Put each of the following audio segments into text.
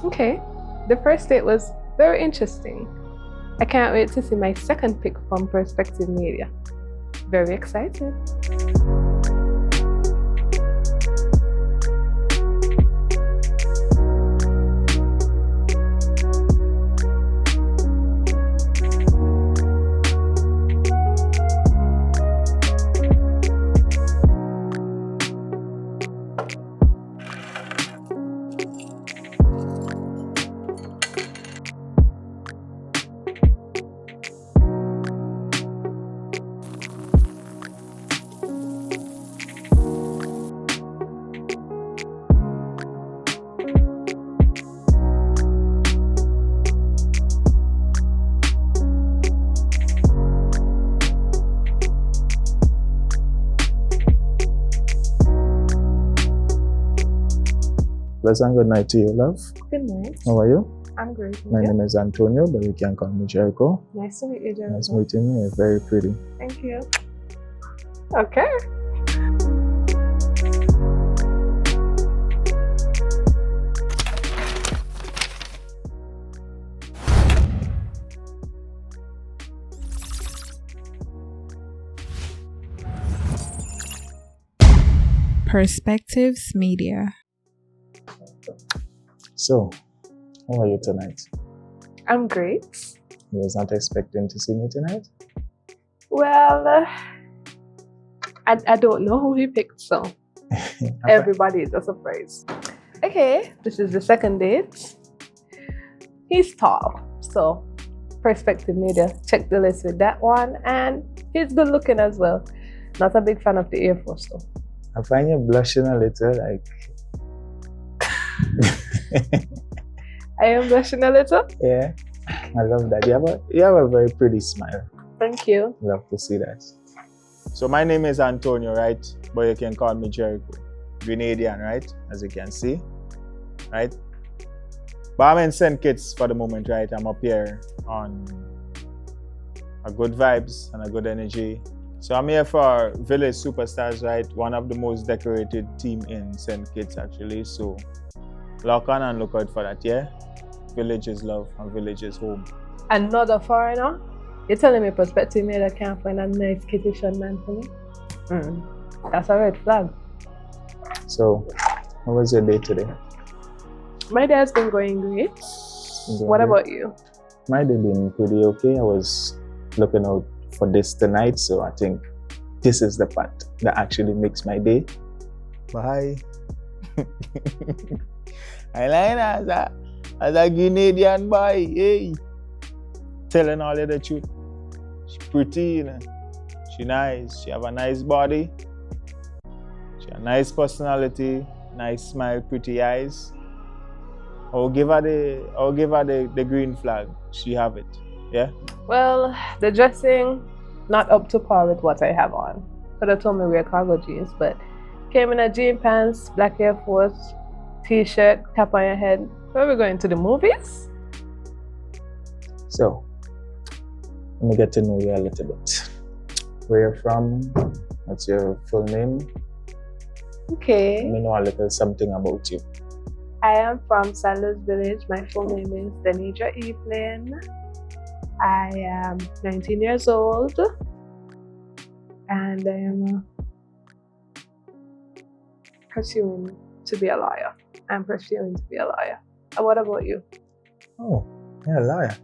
Okay, the first date was very interesting. I can't wait to see my second pick from Perspective Media. Very excited. Pleasant good night to you, love. Good night. How are you? I'm great. My name is Antonio, but you can call me Jericho. Nice to meet you, Jericho. Nice meeting you. You're very pretty. Thank you. Okay. Perspectives Media. So, how are you tonight? I'm great. You was not expecting to see me tonight? Well, I don't know who he picked, so everybody is a surprise. Okay, this is the second date. He's tall, so Perspective Media, check the list with that one. And he's good looking as well. Not a big fan of the Air Force though. I find you blushing a little, like... I am blushing a little? Yeah, I love that. You have a very pretty smile. Thank you. Love to see that. So my name is Antonio, right? But you can call me Jericho. Grenadian, right? As you can see, right? But I'm in St. Kitts for the moment, right? I'm up here on a good vibes and a good energy. So I'm here for Village Superstars, right? One of the most decorated team in St. Kitts, actually. So lock on and look out for that, yeah? Village is love and village is home. Another foreigner? You're telling me Perspective Media can't find a nice Kittitian man for me? That's a red flag. So, how was your day today? My day has been going great. What about you? My day been pretty okay. I was looking out for this tonight, so I think this is the part that actually makes my day. Bye. I like as a Grenadian boy, hey. Telling all of the truth. She's pretty, you know. She nice. She have a nice body. She have a nice personality, nice smile, pretty eyes. I'll give her the green flag. She have it. Yeah? Well, the dressing, not up to par with what I have on. Could have told me wear cargo jeans, but came in a jean pants, black Air Force, t-shirt, cap on your head. Where are we going, to the movies? So, let me get to know you a little bit. Where you're from, what's your full name? Okay. Let me know a little something about you. I am from Sanders Village. My full name is Dennidra Evelyn. I am 19 years old. And I am pursuing to be a lawyer. I'm pursuing to be a lawyer. And what about you? Oh, yeah, lawyer.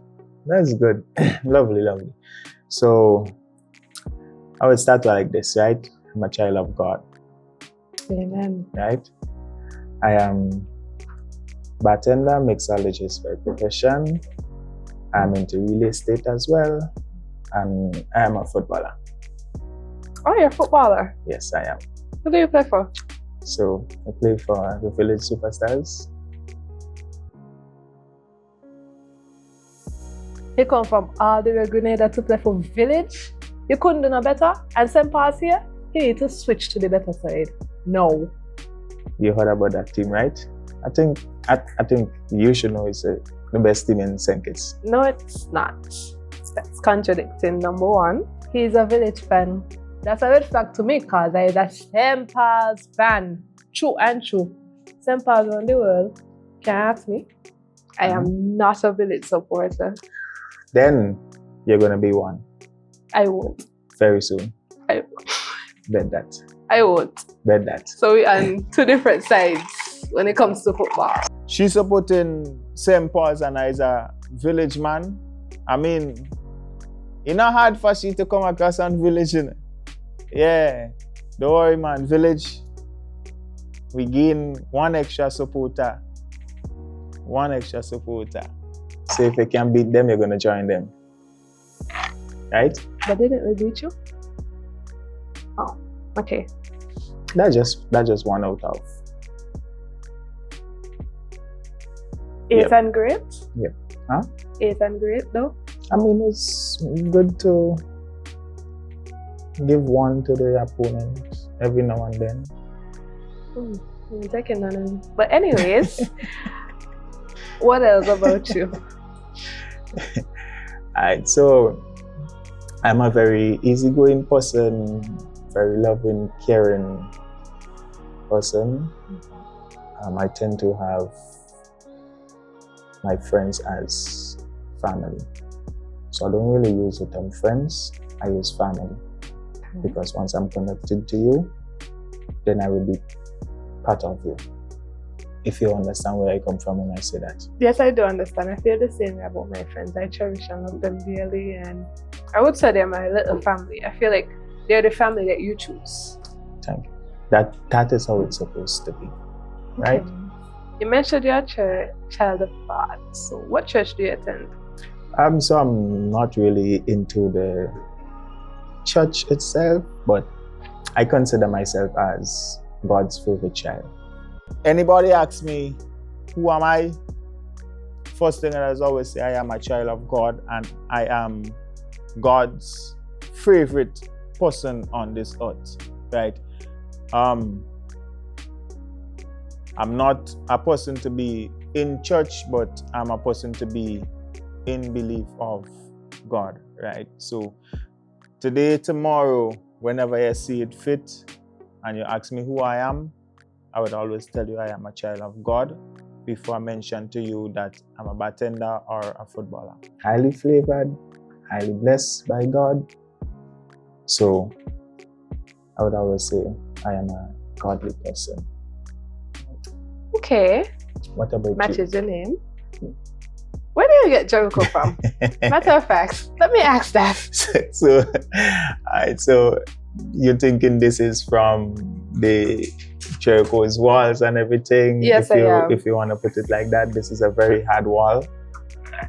That's good. Lovely, lovely. So, I would start like this, right? I'm a child of God. Amen. Right? I am bartender, mixologist by profession. I'm into real estate as well. And I am a footballer. Oh, you're a footballer? Yes, I am. Who do you play for? So, I play for the Village Superstars. You come from all the way Grenada to play for Village? You couldn't do no better? And St. Paul's here? You need to switch to the better side. No. You heard about that team, right? I think you should know it's the best team in St. Kitts. No, it's not. That's contradicting. Number one, he's a Village fan. That's a red flag to me because I is a St. Paul's fan. True and true. St. Paul's around the world. Can't ask me. I am not a village supporter. Then you're gonna be one. I won't. Very soon. I won't. Bet that. I won't. Bet that. So we're on two different sides when it comes to football. She's supporting St. Paul's and is a village man. I mean, it's not hard for she to come across on village, you know? Yeah. Don't worry, man. Village, we gain one extra supporter. One extra supporter. So if you can beat them, you're going to join them. Right? But didn't we beat you? Oh, okay. That's just one out of. Eighth and great? Yeah. Huh? Eighth and great, though? I mean, it's good to give one to the opponent every now and then. I'm taking none of it. But anyways, what else about you? Alright, so I'm a very easygoing person, very loving, caring person. I tend to have my friends as family. So I don't really use the term friends, I use family. Because once I'm connected to you, then I will be part of you. If you understand where I come from when I say that. Yes, I do understand. I feel the same way about my friends. I cherish and love them dearly, and I would say they're my little family. I feel like they're the family that you choose. Thank you. That is how it's supposed to be, right? Okay. You mentioned you're a child of God. So what church do you attend? So I'm not really into the church itself, but I consider myself as God's favorite child. Anybody asks me, who am I? First thing I always say, I am a child of God and I am God's favorite person on this earth, right? I'm not a person to be in church, but I'm a person to be in belief of God, right? So today, tomorrow, whenever I see it fit, and you ask me who I am, I would always tell you I am a child of God before I mention to you that I'm a bartender or a footballer. Highly flavored, highly blessed by God. So I would always say I am a godly person. Okay. What about Matches your name. Where do you get Jericho from? Matter of fact, let me ask that. So you're thinking this is from the Jericho's walls and everything? Yes, I am. If you want to put it like that, this is a very hard wall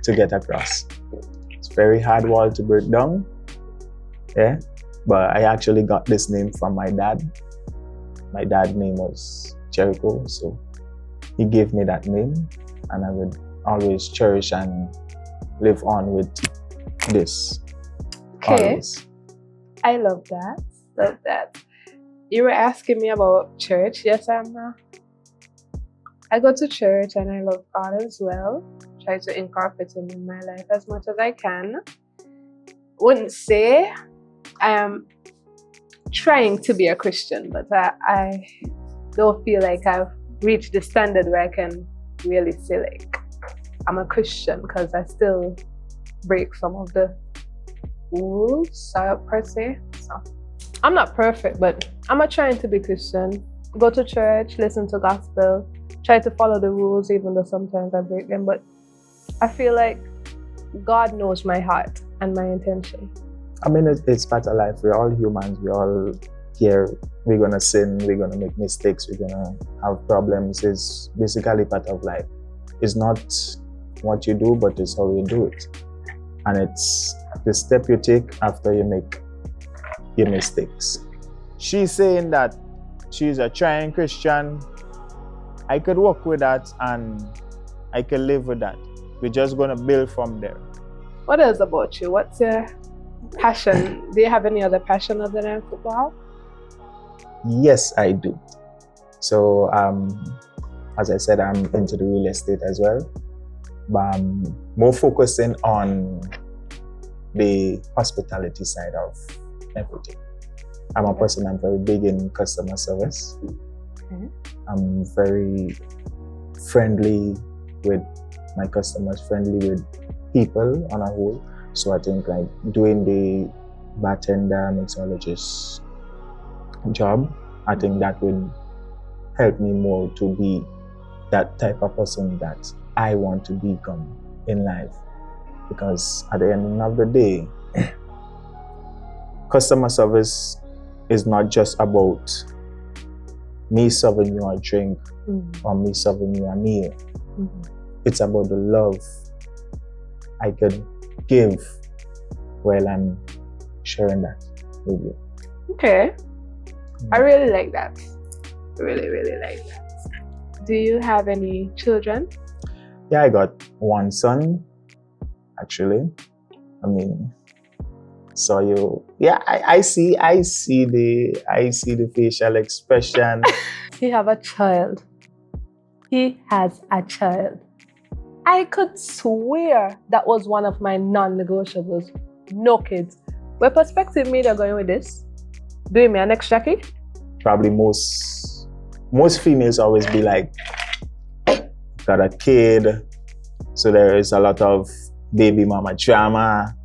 to get across. It's a very hard wall to break down. Yeah, but I actually got this name from my dad. My dad's name was Jericho, so he gave me that name, and I would always cherish and live on with this. Okay. Always. I love that. Love that. You were asking me about church. Yes, I go to church and I love God as well. Try to incorporate Him in my life as much as I can. Wouldn't say I am trying to be a Christian, but I don't feel like I've reached the standard where I can really say like I'm a Christian, because I still break some of the rules per se. So I'm not perfect, but I'm trying to be Christian. Go to church, listen to gospel, try to follow the rules, even though sometimes I break them. But I feel like God knows my heart and my intention. I mean, it's part of life. We're all humans. We're all here. We're going to sin. We're going to make mistakes. We're going to have problems. It's basically part of life. It's not what you do, but it's how you do it. And it's the step you take after you make your mistakes. She's saying that she's a trying Christian. I could work with that and I could live with that. We're just going to build from there. What else about you? What's your passion? Do you have any other passion other than football? Yes, I do. So, as I said, I'm into the real estate as well. But I'm more focusing on the hospitality side of everything. I'm a person, I'm very big in customer service. Okay. I'm very friendly with my customers friendly with people on a whole. So I think like doing the bartender, mixologist job, I think that would help me more to be that type of person that I want to become in life. Because at the end of the day, customer service is not just about me serving you a drink or me serving you a meal. It's about the love I could give while I'm sharing that with you. Okay. I really like that. Really, really like that. Do you have any children? Yeah, I got one son, actually. I mean, so you, yeah, I see the facial expression. He have a child. He has a child. I could swear that was one of my non-negotiables. No kids. What perspective made you going with this? Doing me an extra kid? Probably most females always be like, got a kid, so there is a lot of baby mama drama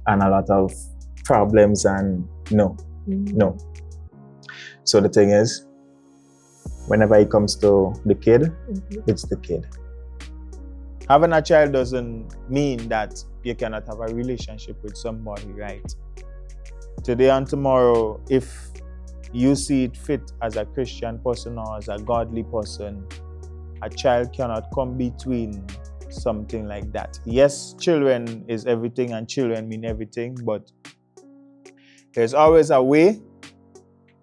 and a lot of problems, and no. So the thing is, whenever it comes to the kid, it's the kid. Having a child doesn't mean that you cannot have a relationship with somebody, right? Today and tomorrow, if you see it fit as a Christian person or as a godly person, a child cannot come between something like that. Yes, children is everything and children mean everything, but there's always a way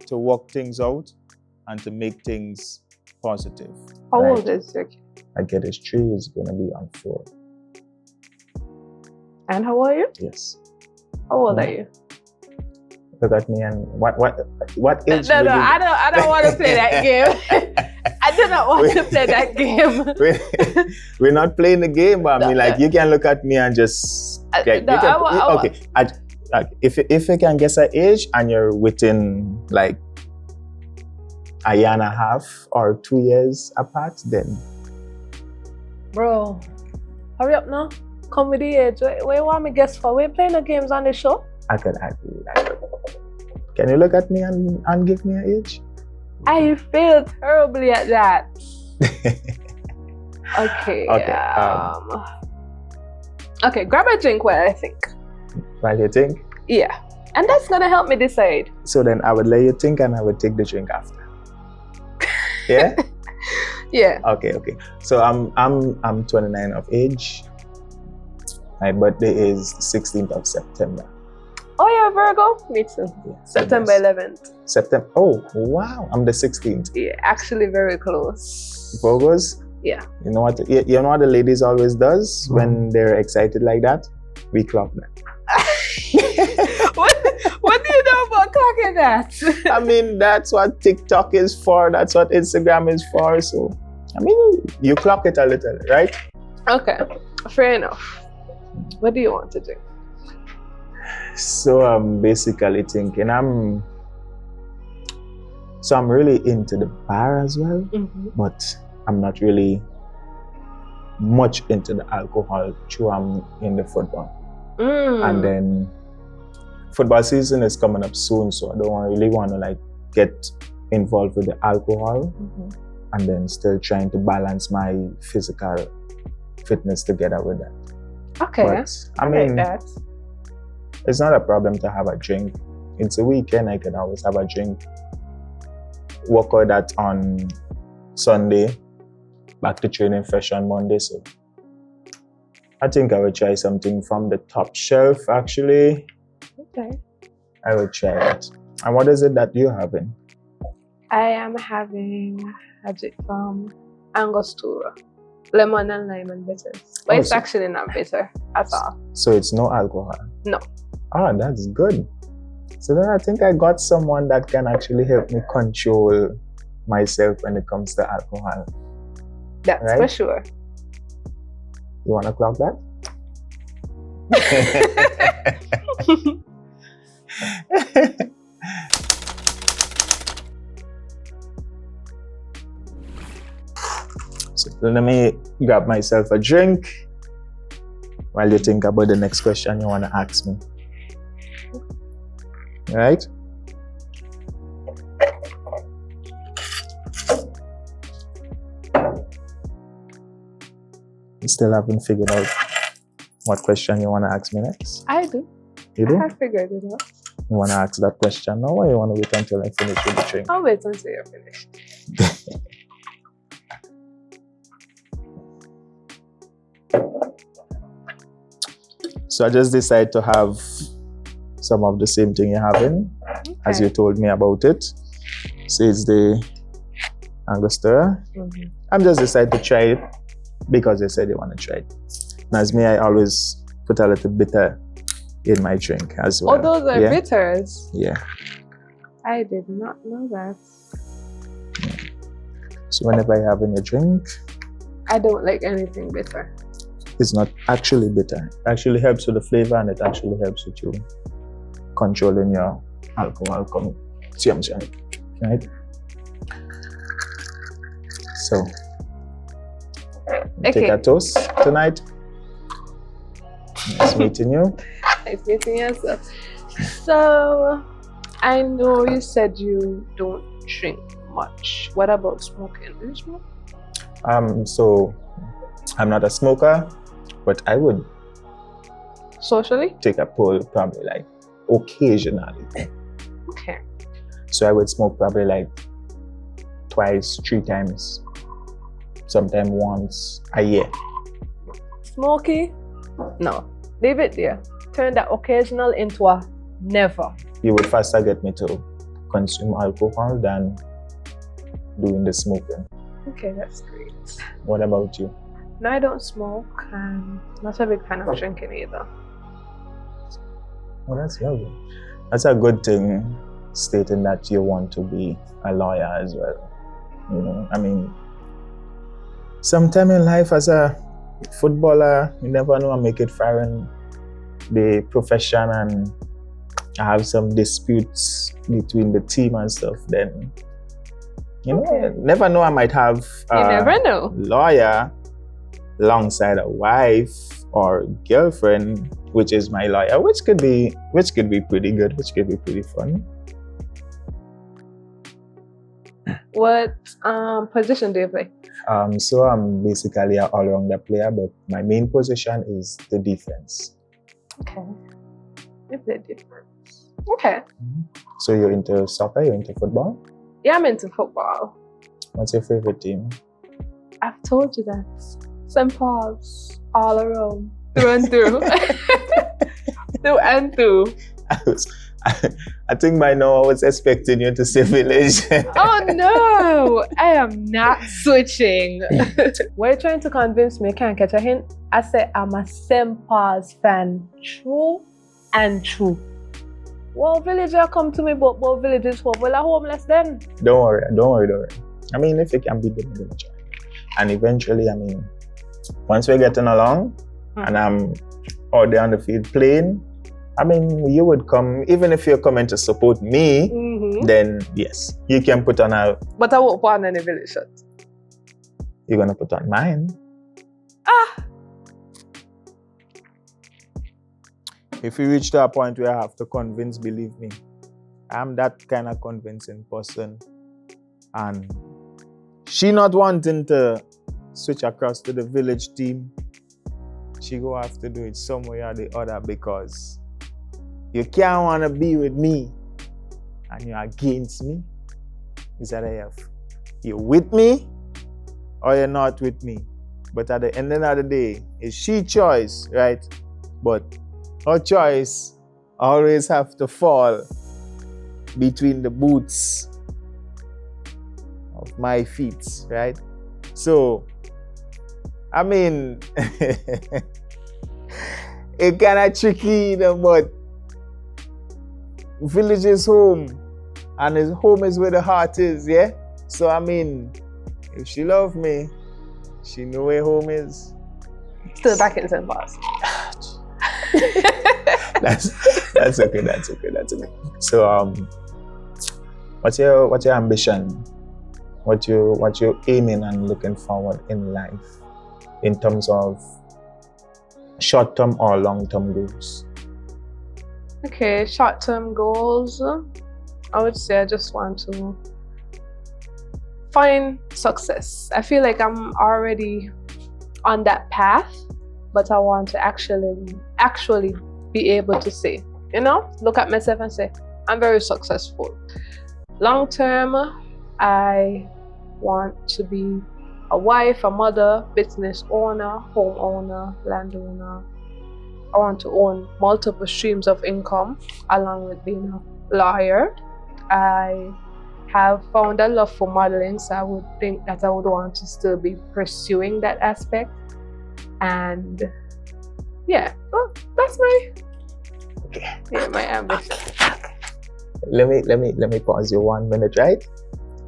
to work things out and to make things positive. How old is your kid? I get his 3, is gonna be on 4. And how old are you? Yes. How old are you? Look at me and what age? No, I don't want to play that game. I do not want to play that game. We're not playing the game, but I mean, like, you can look at me and just okay. If you can guess an age and you're within like a year and a half or 2 years apart, then. Bro, hurry up now. Come with the age. What you want me guess for? We're playing the games on the show. I could do that. Can you look at me and give me an age? I feel terribly at that. Okay. Okay, grab a drink while I think. While you think? Yeah. And that's gonna help me decide. So then I would let you think and I would take the drink after. Yeah? Yeah. Okay. So I'm 29 of age. My birthday is 16th of September. Oh, you're a Virgo? Me too. Yeah, September 11th. September. Oh, wow. I'm the 16th. Yeah, actually very close. Virgos? Yeah. You know what the ladies always does when they're excited like that? We clock that. What do you know about clocking that? I mean, that's what TikTok is for. That's what Instagram is for. So, I mean, you clock it a little, right? Okay, fair enough. What do you want to do? So I'm basically thinking I'm really into the bar as well, but I'm not really much into the alcohol through I'm in the football. And then football season is coming up soon, so I don't really want to like get involved with the alcohol and then still trying to balance my physical fitness together with that. Okay, but, I mean, like that. It's not a problem to have a drink. It's a weekend, I can always have a drink. Work out that on Sunday, back to training fresh on Monday. So I think I would try something from the top shelf, actually. Okay. I would try it. And what is it that you're having? I am having a drink from Angostura. Lemon and lime and bitter. But it's actually not bitter at all. So it's no alcohol? No. Ah, that's good. So then I think I got someone that can actually help me control myself when it comes to alcohol. That's right? For sure. You want to clock that? So let me grab myself a drink while you think about the next question you want to ask me. All right? You still haven't figured out what question you want to ask me next? I do. You do? I have figured it out. You want to ask that question now, or you want to wait until I finish with the drink? I'll wait until you're finished. So I just decided to have some of the same thing you're having, as you told me about it. So it's the Angostura. I'm just decided to try it because they said they want to try it. And as me, I always put a little bitter in my drink as well. Oh, those are bitters? Yeah. I did not know that. So whenever you're having a drink, I don't like anything bitter. It's not actually bitter. It actually helps with the flavor, and it actually helps with you controlling your alcohol consumption, right? So, take a toast tonight. Nice meeting you. Nice meeting you, sir. So, I know you said you don't drink much. What about smoking? Do you smoke? So I'm not a smoker, but I would socially take a pull probably like occasionally. Okay. So I would smoke probably like twice, 3 times, sometimes once a year. Smoky? No. Leave it there. Turn that occasional into a never. You would faster get me to consume alcohol than doing the smoking. Okay, that's great. What about you? No, I don't smoke, and not a big fan of drinking either. Well, that's lovely. That's a good thing, stating that you want to be a lawyer as well. You know, I mean, sometime in life as a footballer, you never know, I make it far in the profession and I have some disputes between the team and stuff, then you know, never know, I might have you never know. Lawyer alongside a wife or girlfriend, which is my lawyer, which could be pretty good, which could be pretty fun. What position do you play? So I'm basically an all-rounder player, but my main position is the defense. Okay. You play defense. Okay. So you're into soccer, you're into football? Yeah, I'm into football. What's your favorite team? I've told you that. St. Paul's, all around, through and through. Through and through. I think by now I was expecting you to say Village. Oh no, I am not switching. Were you trying to convince me? I can't catch a hint. I said I'm a St. Paul's fan, true and true. Well, villager come to me, but villagers home. Well, I'm homeless then. Don't worry. I mean, if you can beat them, then try. And eventually, I mean, once we're getting along and I'm out there on the field playing, I mean, you would come, even if you're coming to support me, then yes, you can put on a... But I won't put on any village shirt. You're going to put on mine. If you reach to a point where I have to convince, believe me, I'm that kind of convincing person. And she not wanting to switch across to the village team, she go have to do it some way or the other, because you can't want to be with me and you're against me. Is that you're with me or you're not with me. But at the end of the day, it's she choice, right? But her choice always have to fall between the boots of my feet, right? So, I mean, it kind of tricky, you know, but village is home, and his home is where the heart is, yeah? So, I mean, if she love me, she know where home is. Still back in St. Paul's. That's okay. So, what's your ambition what you're aiming and looking forward in life in terms of short-term or long-term goals? Okay, short-term goals. I would say I just want to find success. I feel like I'm already on that path, but I want to actually be able to say, look at myself and say, I'm very successful. Long term, I want to be a wife, a mother, business owner, homeowner, landowner. I want to own multiple streams of income along with being a lawyer. I have found a love for modeling, so I would think that I would want to still be pursuing that aspect. And yeah, that's my ambition. Let me pause you 1 minute, right?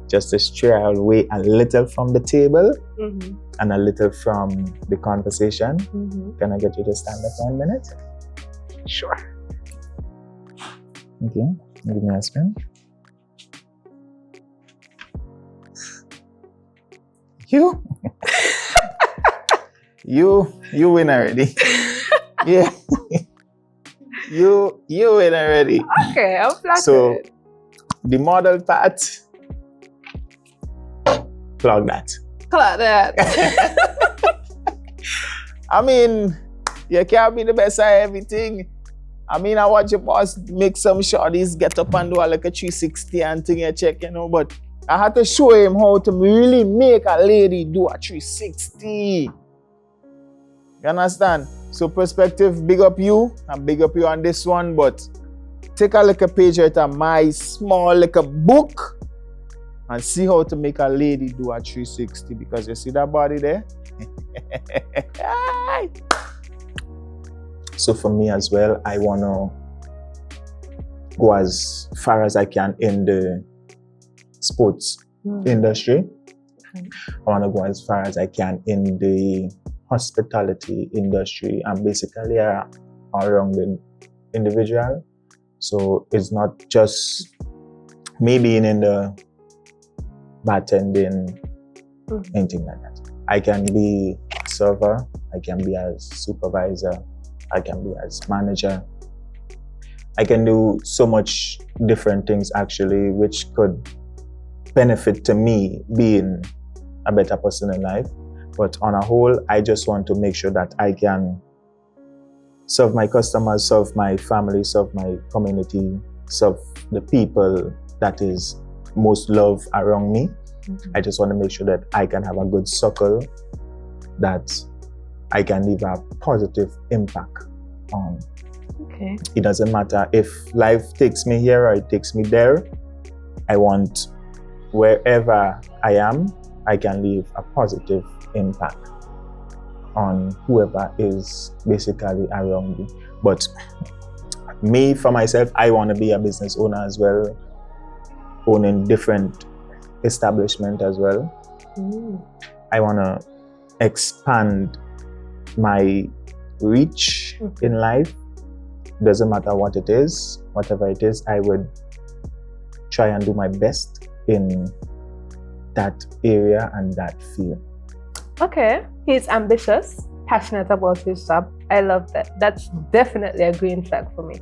Just to stray away a little from the table and a little from the conversation. Can I get you to stand up 1 minute? Sure. Okay, give me a spin. You win already. Yeah. You win already. Okay, I'm flattered. So the model part, plug that. Plug that. I mean, you can't be the best at everything. I mean, I watch your boss make some shorties get up and do like a 360 and thing you check, but I had to show him how to really make a lady do a 360. You understand? So perspective, big up you and big up you on this one, but take a look at page out of my small book and see how to make a lady do a 360, because you see that body there? So for me as well, I want to go as far as I can in the sports industry. I want to go as far as I can in the hospitality industry and basically around the individual. So it's not just me being in the bartending, anything like that. I can be server, I can be as supervisor, I can be as manager. I can do so much different things actually, which could benefit to me being a better person in life. But on a whole, I just want to make sure that I can serve my customers, serve my family, serve my community, serve the people that is most loved around me. I just want to make sure that I can have a good circle that I can leave a positive impact on. Okay. It doesn't matter if life takes me here or it takes me there. I want wherever I am, I can leave a positive impact on whoever is basically around me. But me, for myself, I want to be a business owner as well, owning different establishment as well. I want to expand my reach in life. Doesn't matter what it is, whatever it is, I would try and do my best in that area and that field. Okay, he's ambitious, passionate about his job. I love that. That's definitely a green flag for me.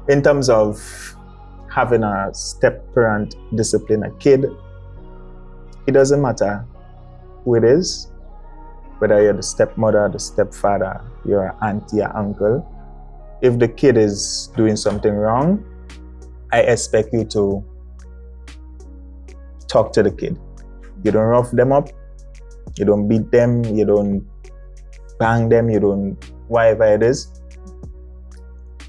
In terms of having a step-parent discipline a kid, it doesn't matter who it is, whether you're the stepmother, the stepfather, your auntie, your uncle. If the kid is doing something wrong, I expect you to talk to the kid. You don't rough them up, you don't beat them, you don't bang them, you don't whatever it is.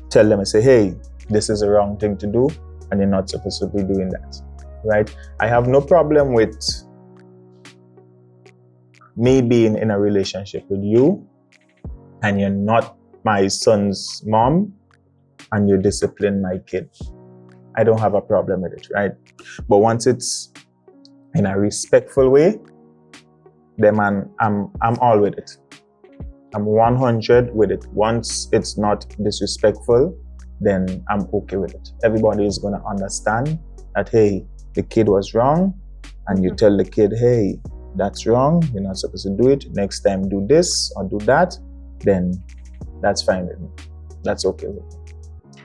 Tell them and say, hey, this is the wrong thing to do and you're not supposed to be doing that, right? I have no problem with me being in a relationship with you and you're not my son's mom and you discipline my kid. I don't have a problem with it, right? But once it's in a respectful way, then I'm all with it. I'm 100 with it. Once it's not disrespectful, then I'm okay with it. Everybody is going to understand that, hey, the kid was wrong, and you tell the kid, hey, that's wrong, you're not supposed to do it, next time do this or do that, then that's fine with me. That's okay with me.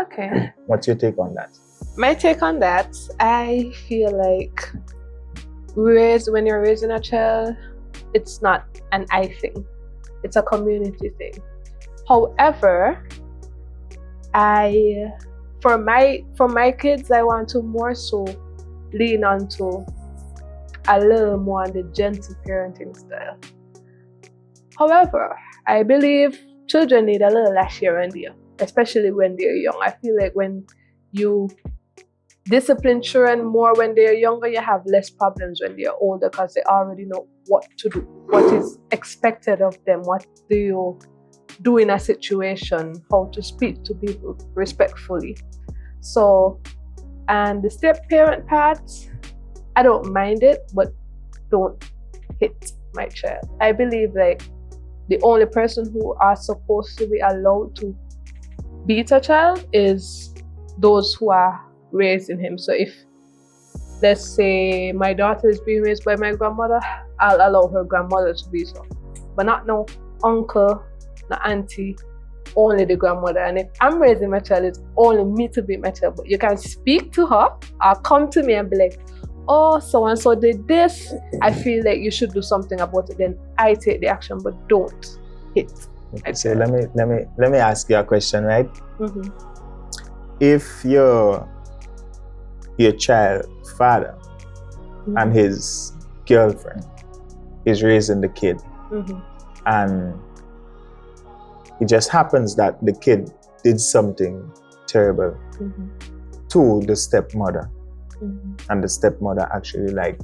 Okay. What's your take on that? My take on that, I feel like when you're raising a child, it's not an I thing. It's a community thing. However, for my kids, I want to more so lean onto a little more on the gentle parenting style. However, I believe children need a little lash here and there, especially when they're young. I feel like when you discipline children more when they're younger, you have less problems when they're older because they already know what to do, what is expected of them, what do you do in a situation, how to speak to people respectfully. So, and the step parent part, I don't mind it, but don't hit my child. I believe like the only person who are supposed to be allowed to beat a child is those who are raising him. So if, let's say, my daughter is being raised by my grandmother, I'll allow her grandmother to be so. But not no uncle, no auntie, only the grandmother. And if I'm raising my child, it's only me to beat my child. But you can speak to her or come to me and be like, oh, so-and-so did this. I feel like you should do something about it. Then I take the action, but don't hit. Okay, so let me ask you a question, right? If your child father and his girlfriend is raising the kid, and it just happens that the kid did something terrible to the stepmother, and the stepmother actually like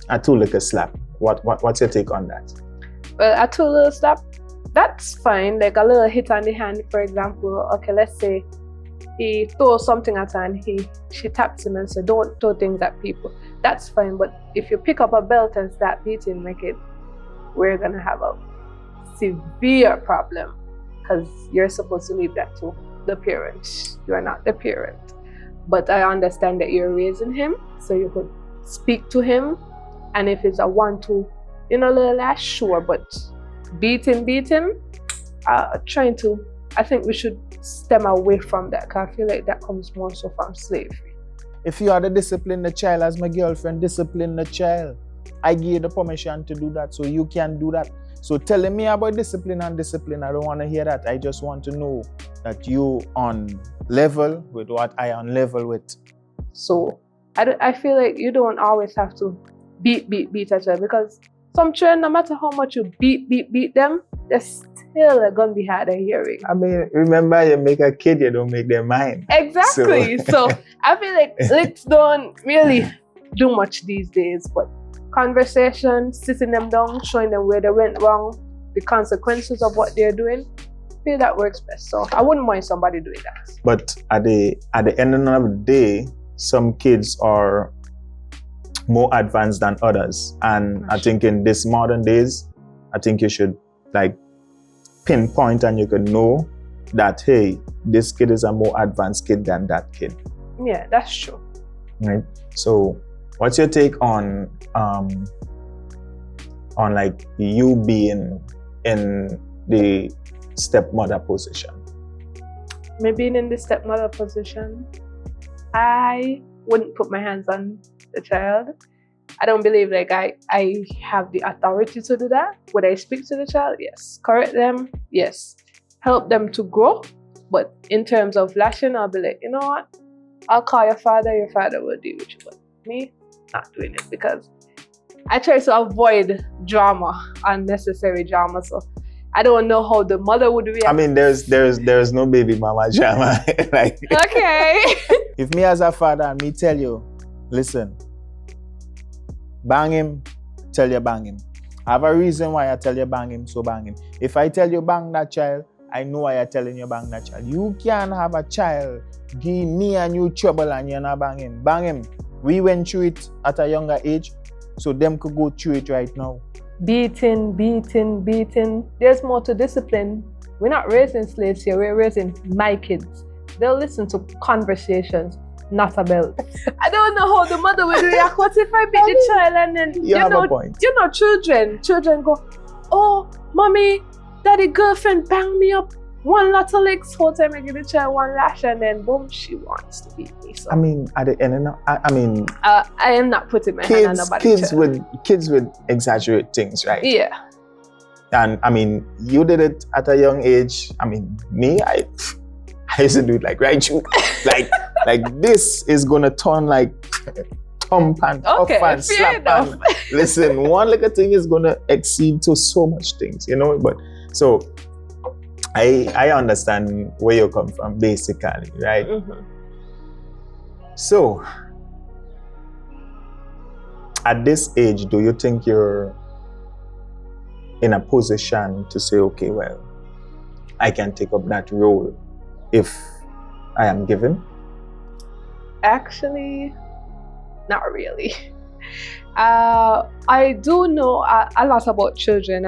a too little slap. What's your take on that? Well, a too little slap, that's fine. Like a little hit on the hand, for example. Okay, let's say he throws something at her and she taps him and says, don't throw things at people. That's fine. But if you pick up a belt and start beating my kid, we're gonna have a severe problem because you're supposed to leave that to the parent. You are not the parent. But I understand that you're raising him, so you could speak to him. And if it's a 1-2, little lash, sure. But beat him, I think we should stem away from that because I feel like that comes more so from slavery. If you are to discipline the child as my girlfriend, discipline the child. I give you the permission to do that, so you can do that. So telling me about discipline, I don't want to hear that. I just want to know that you on level with what I on level with. So I feel like you don't always have to beat a child, because some children, no matter how much you beat them, they're still gonna be hard of hearing. I mean, remember, you make a kid, you don't make their mind. Exactly. So I feel like lips don't really do much these days, but conversation, sitting them down, showing them where they went wrong, the consequences of what they're doing, I feel that works best. So I wouldn't mind somebody doing that. But at the end of the day, some kids are more advanced than others. And I think in this modern days, I think you should like pinpoint and you can know that, hey, this kid is a more advanced kid than that kid. Yeah, that's true. Right. So what's your take on like you being in the stepmother position? Me being in the stepmother position, I wouldn't put my hands on the child. I don't believe like I have the authority to do that. Would I speak to the child? Yes. Correct them? Yes. Help them to grow. But in terms of lashing, I'll be like, you know what? I'll call your father will deal with you. But me, not doing it, because I try to avoid drama, unnecessary drama. So I don't know how the mother would react. I mean, there's no baby mama drama. Like, okay. If me as a father and me tell you, listen, bang him, tell you bang him. I have a reason why I tell you bang him, so bang him. If I tell you bang that child, I know why I'm telling you bang that child. You can't have a child give me and you trouble and you're not bang him. Bang him. We went through it at a younger age, so them could go through it right now. Beating. There's more to discipline We're not raising slaves here, we're raising my kids. They'll listen to conversations, not a belt. I don't know how the mother will react. What if I beat the child and then You have a point. You know, children go, oh, mommy, daddy girlfriend bang me up. One lot of licks, whole time I give the child one lash and then boom, she wants to beat me. So I mean, at the end, I am not putting my hand on nobody's child. Kids would exaggerate things, right? Yeah. And I mean, you did it at a young age. I mean, me, I used to do it like, right, you, like this is gonna turn like thump and off and slap and listen, one little thing is gonna exceed to so much things, you know. But so I understand where you come from, basically, right? Mm-hmm. So at this age, do you think you're in a position to say, okay, well, I can take up that role if I am given? Actually, not really. I do know a lot about children.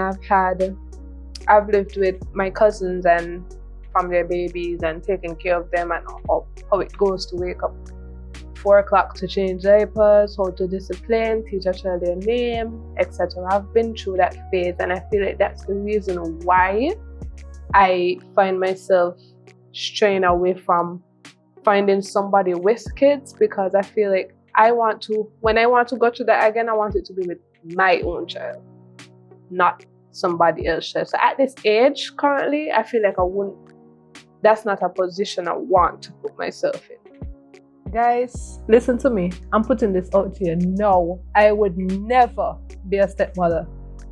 I've lived with my cousins and from their babies and taking care of them and how it goes to wake up 4 o'clock to change diapers, how to discipline, teach a child their name, etc. I've been through that phase and I feel like that's the reason why I find myself straying away from finding somebody with kids, because I feel like when I want to go through that again, I want it to be with my own child, not somebody else's child. So at this age currently, I feel like that's not a position I want to put myself in. Guys, listen to me. I'm putting this out here. No, I would never be a stepmother.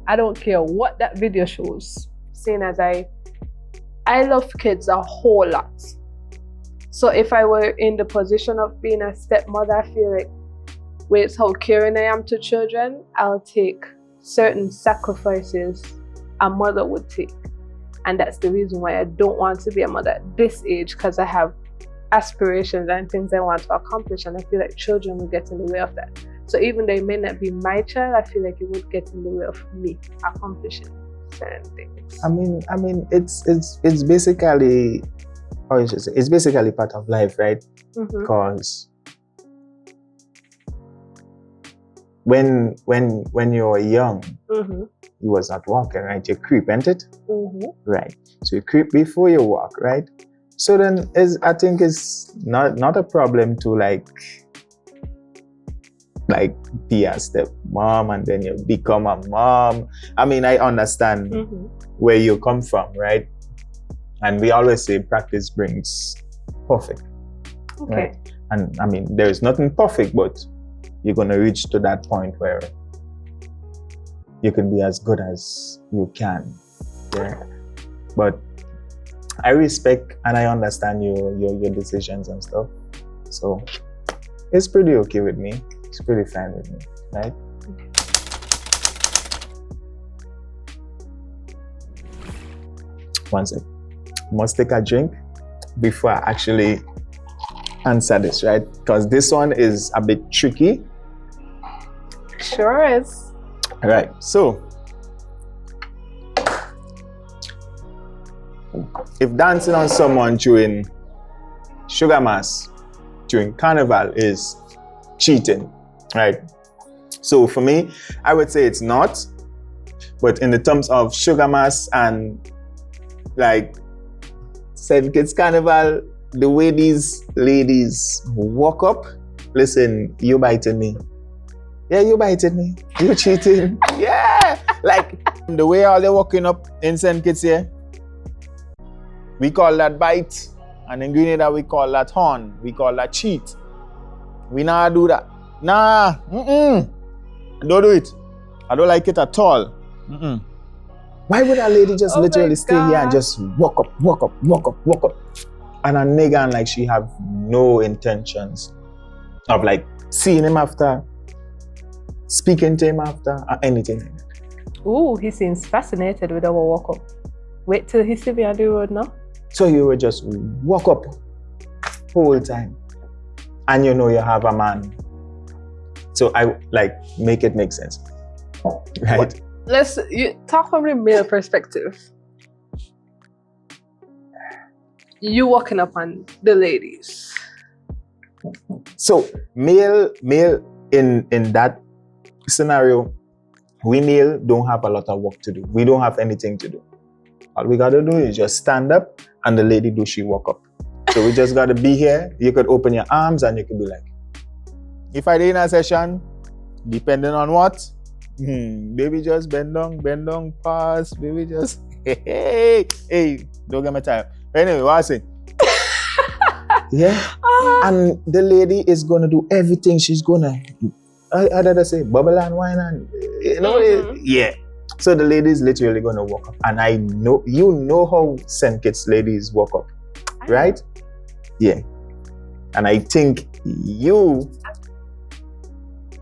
I don't care what that video shows. Seeing as I love kids a whole lot. So if I were in the position of being a stepmother, I feel like with how caring I am to children, I'll take certain sacrifices a mother would take. And that's the reason why I don't want to be a mother at this age, because I have aspirations and things I want to accomplish, and I feel like children will get in the way of that. So even though it may not be my child, I feel like it would get in the way of me accomplishing certain things. I mean, it's basically, how you should say, it's basically part of life, right? Because when you were young, you was not walking, right? You creep, ain't it? Right. So you creep before you walk, right? So then I think it's not a problem to like be a step mom and then you become a mom. I mean, I understand where you come from, right? And we always say practice brings perfect. Okay. Right? And I mean, there is nothing perfect, but you're going to reach to that point where you can be as good as you can. Yeah. But I respect and I understand your decisions and stuff. So it's pretty okay with me. It's pretty fine with me, right? One sec. Must take a drink before I actually answer this, right? Because this one is a bit tricky. Sure is. All right, so if dancing on someone during sugar mass, during carnival is cheating, right? So for me, I would say it's not. But in the terms of sugar mass and like St. Kitts Carnival, the way these ladies walk up, listen, you biting me. Yeah, you biting me. You cheating. Yeah. Like the way all they're walking up in St. Kitts here, we call that bite. And in Grenada, we call that horn. We call that cheat. We nah do that. Nah. Don't do it. I don't like it at all. Why would a lady just literally stay here and just walk up, and a nigga and like she have no intentions of like seeing him after, speaking to him after, or anything like that? Ooh, he seems fascinated with our walk up. Wait till he see me on the road now. So you would just walk up whole time, and you know you have a man. So I like make it make sense, right? You talk from the male perspective. you walking up on the ladies. So male in that scenario, we male don't have a lot of work to do. We don't have anything to do. All we gotta do is just stand up and the lady do she walk up. So we just gotta be here. You could open your arms and you could be like, if I did in a session, depending on what, baby just bend down, pass, baby just hey, don't get me tired. Anyway, what I say? Yeah. And the lady is gonna do everything. She's gonna, I did I say, bubble and wine and, you know, yeah. So the lady is literally gonna walk up. And I know, you know how St. Kitts ladies walk up, right? Yeah. And I think you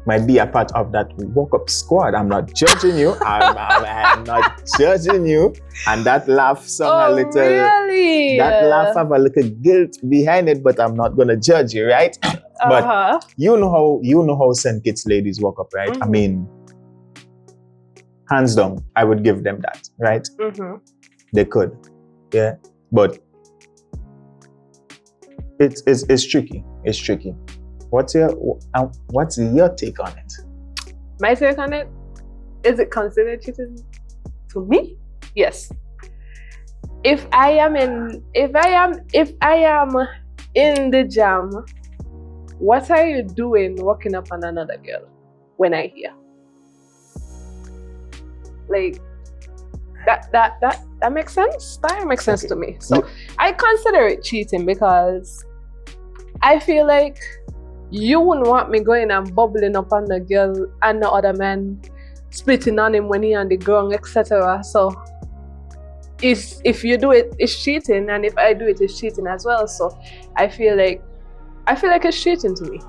might be a part of that walk-up squad. I'm not judging you. I'm not judging you. And that laugh a little. Really? That laugh have a little guilt behind it, but I'm not gonna judge you, right? But you know how St. Kitts ladies walk up, right? I mean, hands down, I would give them that, right? They could, yeah. But it's tricky. It's tricky. What's your take on it? My take on it? Is it considered cheating to me? Yes. If I am in the jam, what are you doing walking up on another girl when I hear? Like that makes sense? That makes sense to me. So I consider it cheating because I feel like you wouldn't want me going and bubbling up on the girl and the other man spitting on him when he on the ground, etc. So if you do it, it's cheating, and if I do it, it's cheating as well. So I feel like it's cheating to me.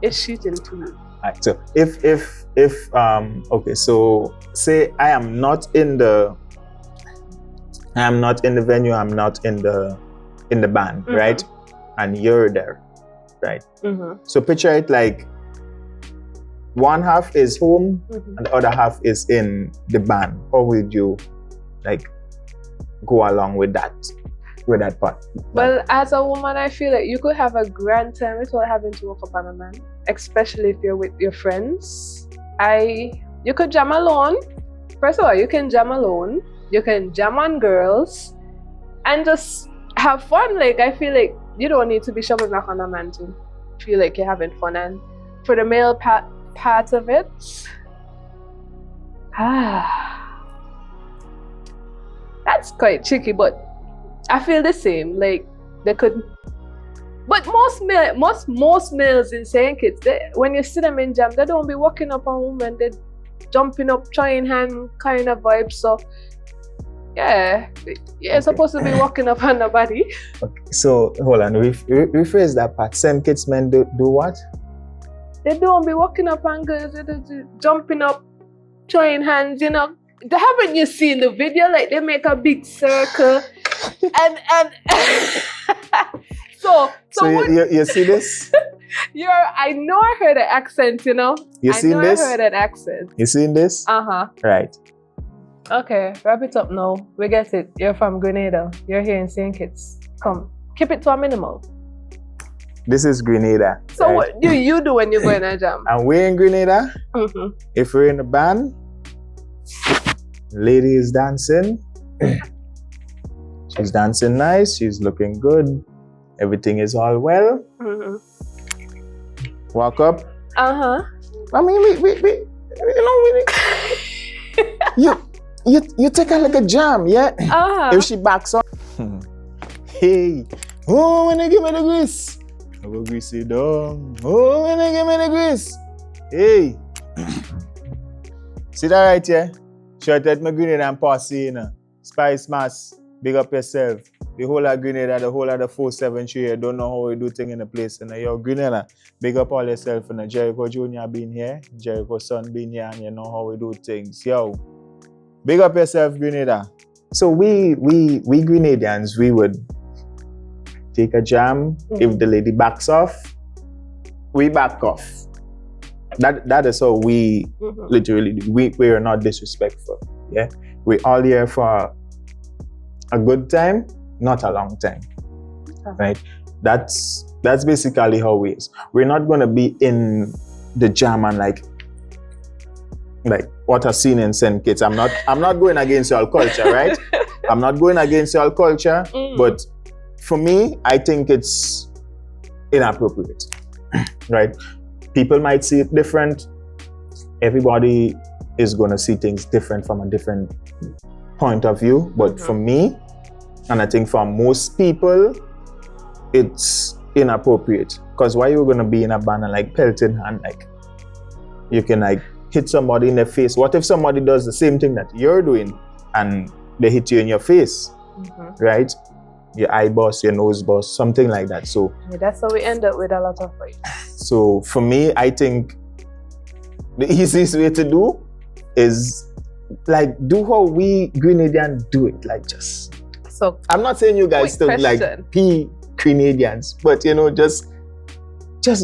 It's cheating to me. Right, so if okay, so say I am not in the venue, I'm not in the band, right? And you're there, right? So picture it like one half is home and the other half is in the band. How would you like go along with that part? Well, as a woman, I feel like you could have a grand time without having to walk up on a man, especially if you're with your friends. You could jam alone. First of all, you can jam alone. You can jam on girls and just have fun. Like, I feel like you don't need to be shoving back on a man to feel like you're having fun. And for the male part of it, that's quite tricky, but I feel the same. Like, they could, but most males in St. Kitts, when you see them in jam, they don't be walking up on women. They're jumping up, trying hand kind of vibe. So yeah, you're supposed to be walking up on nobody. Okay, so hold on, rephrase that part. St. Kitts men do what? They don't be walking up on girls. They're jumping up, trying hands. You know, haven't you seen the video? Like, they make a big circle, and so you see this? I know I heard an accent. You know, you seen this? I heard an accent. You seen this? Right. Okay, wrap it up now. We get it. You're from Grenada. You're here in St. Kitts. Come, keep it to a minimal. This is Grenada. So right? What do you do when you go in a jam? And we're in Grenada. If we're in a band, lady is dancing. She's dancing nice. She's looking good. Everything is all well. Walk up. I mean, we you know, you take her like a jam, yeah? If she backs up, hey, oh, when they give me the grease, I will grease it down. Oh, when they give me the grease, hey. See that right here? Shout out my Grenada and Posse, you know. Spice Mass, big up yourself. The whole of Grenada, the whole of the 473 here, don't know how we do things in the place. You know, yo, Grenada, big up all yourself. You know, Jericho Jr. been here, Jericho son been here, and you know how we do things. Yo, big up yourself, Grenada. So we Grenadians, we would take a jam. If the lady backs off, we back off. That is how we literally do. We are not disrespectful. Yeah, we're all here for a good time, not a long time. right? That's basically how it is. We're not going to be in the jam and like what I've seen in St. Kitts. I'm not going against your culture, right? I'm not going against your culture, but for me, I think it's inappropriate, right? People might see it different. Everybody is going to see things different from a different point of view. But for me, and I think for most people, it's inappropriate. Because why you're going to be in a band and like pelt in hand, like you can like hit somebody in the face. What if somebody does the same thing that you're doing and they hit you in your face, right? Your eye bust, your nose bust, something like that. So yeah, that's how we end up with a lot of fights. So for me, I think the easiest way to do is like do how we Grenadian do it. Like just. So I'm not saying you guys still like be Grenadians, but you know, just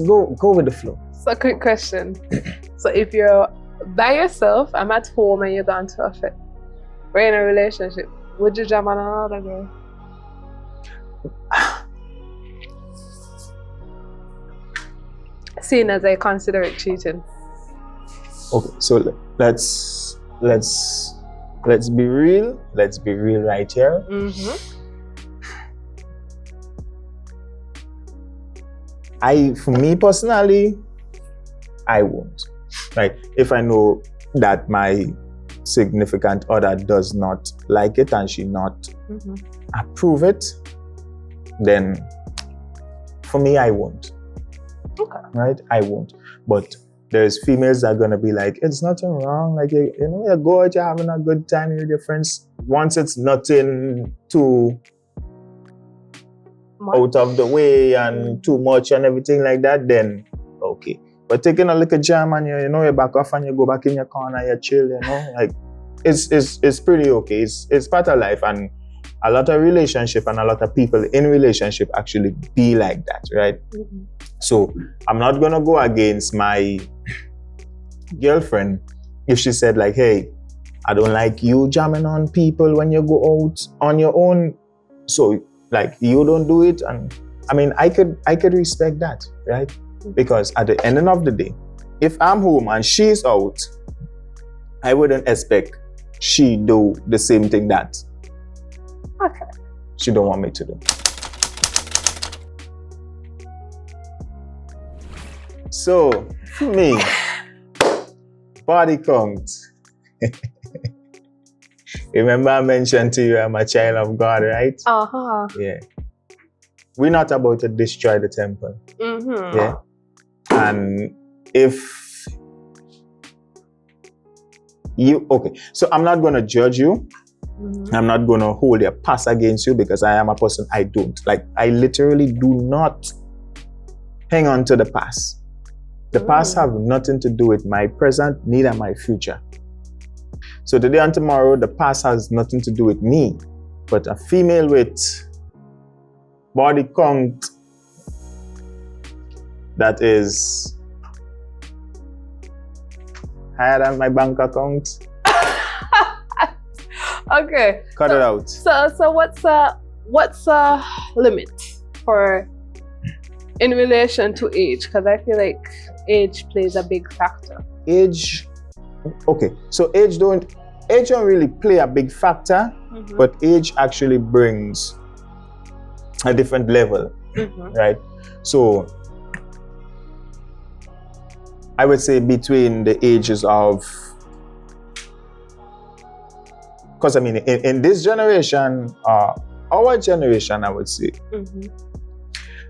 go with the flow. So quick question. So if you're by yourself, I'm at home and you're going to a fit, we're in a relationship, would you jam on another girl? Seeing as I consider it cheating. Okay, so let's be real. Let's be real right here. For me personally, I won't. Right? If I know that my significant other does not like it and she not approve it, then for me, I won't. Okay. Right? I won't. But there's females that are gonna be like, it's nothing wrong. Like you know, you go out, you're having a good time with your friends. Once it's nothing too out of the way and too much and everything like that, then okay. But taking a little jam and you know, you back off and you go back in your corner, you chill, you know, like it's pretty okay. It's part of life, and a lot of relationship and a lot of people in relationship actually be like that, right? So I'm not gonna go against my girlfriend if she said like, hey, I don't like you jamming on people when you go out on your own, so like you don't do it. And I mean, I could respect that, right? Because at the end of the day, if I'm home and she's out, I wouldn't expect she do the same thing that she don't want me to do. So for me, body count. Remember I mentioned to you I'm a child of God, right? Yeah. We're not about to destroy the temple. Yeah. And if you, okay, so I'm not going to judge you. I'm not going to hold a pass against you because I am a person I don't. Like, I literally do not hang on to the past. The past have nothing to do with my present, neither my future. So today and tomorrow, the past has nothing to do with me. But a female with body count that is higher than my bank account. Okay. Cut it out. So what's a limit for in relation to age? Because I feel like age plays a big factor. Age, okay. So age don't really play a big factor, but age actually brings a different level, right? So I would say between the ages of, because I mean, in this generation, our generation, I would say,